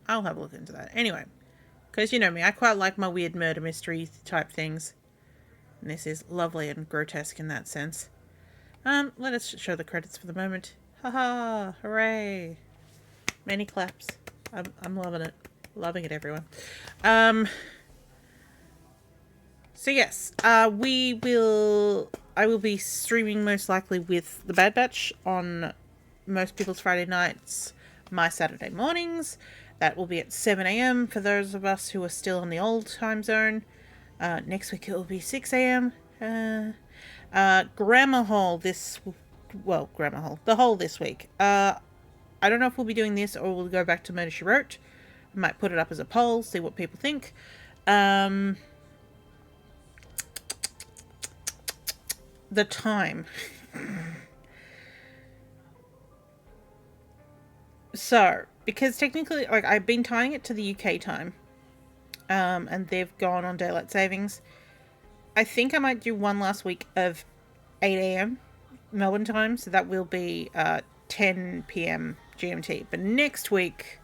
I'll have a look into that. Anyway, because you know me, I quite like my weird murder mystery type things. And this is lovely and grotesque in that sense. Let us show the credits for the moment. Haha, hooray. Many claps. I'm loving it. Loving it, everyone. So yes, I will be streaming most likely with the Bad Batch on most people's Friday nights, my Saturday mornings. That will be at 7 a.m. for those of us who are still on the old time zone. Next week it will be 6 a.m. Grammar Hall the whole this week. I don't know if we'll be doing this or we'll go back to Murder, She Wrote. I might put it up as a poll, see what people think. The time. So, because technically, like, I've been tying it to the UK time, and they've gone on daylight savings. I think I might do one last week of 8 a.m. Melbourne time, so that will be 10 p.m. GMT. But next week,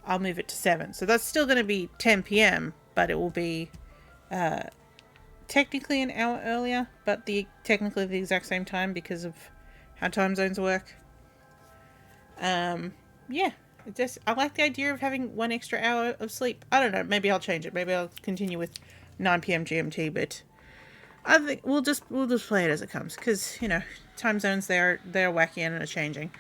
I'll move it to 7. So that's still going to be 10 p.m., but it will be technically an hour earlier, but technically the exact same time because of how time zones work. Yeah, I like the idea of having 1 extra hour of sleep. I don't know, maybe I'll change it. Maybe I'll continue with 9 p.m. GMT, but I think we'll just play it as it comes, because, you know, time zones, they're wacky and are changing.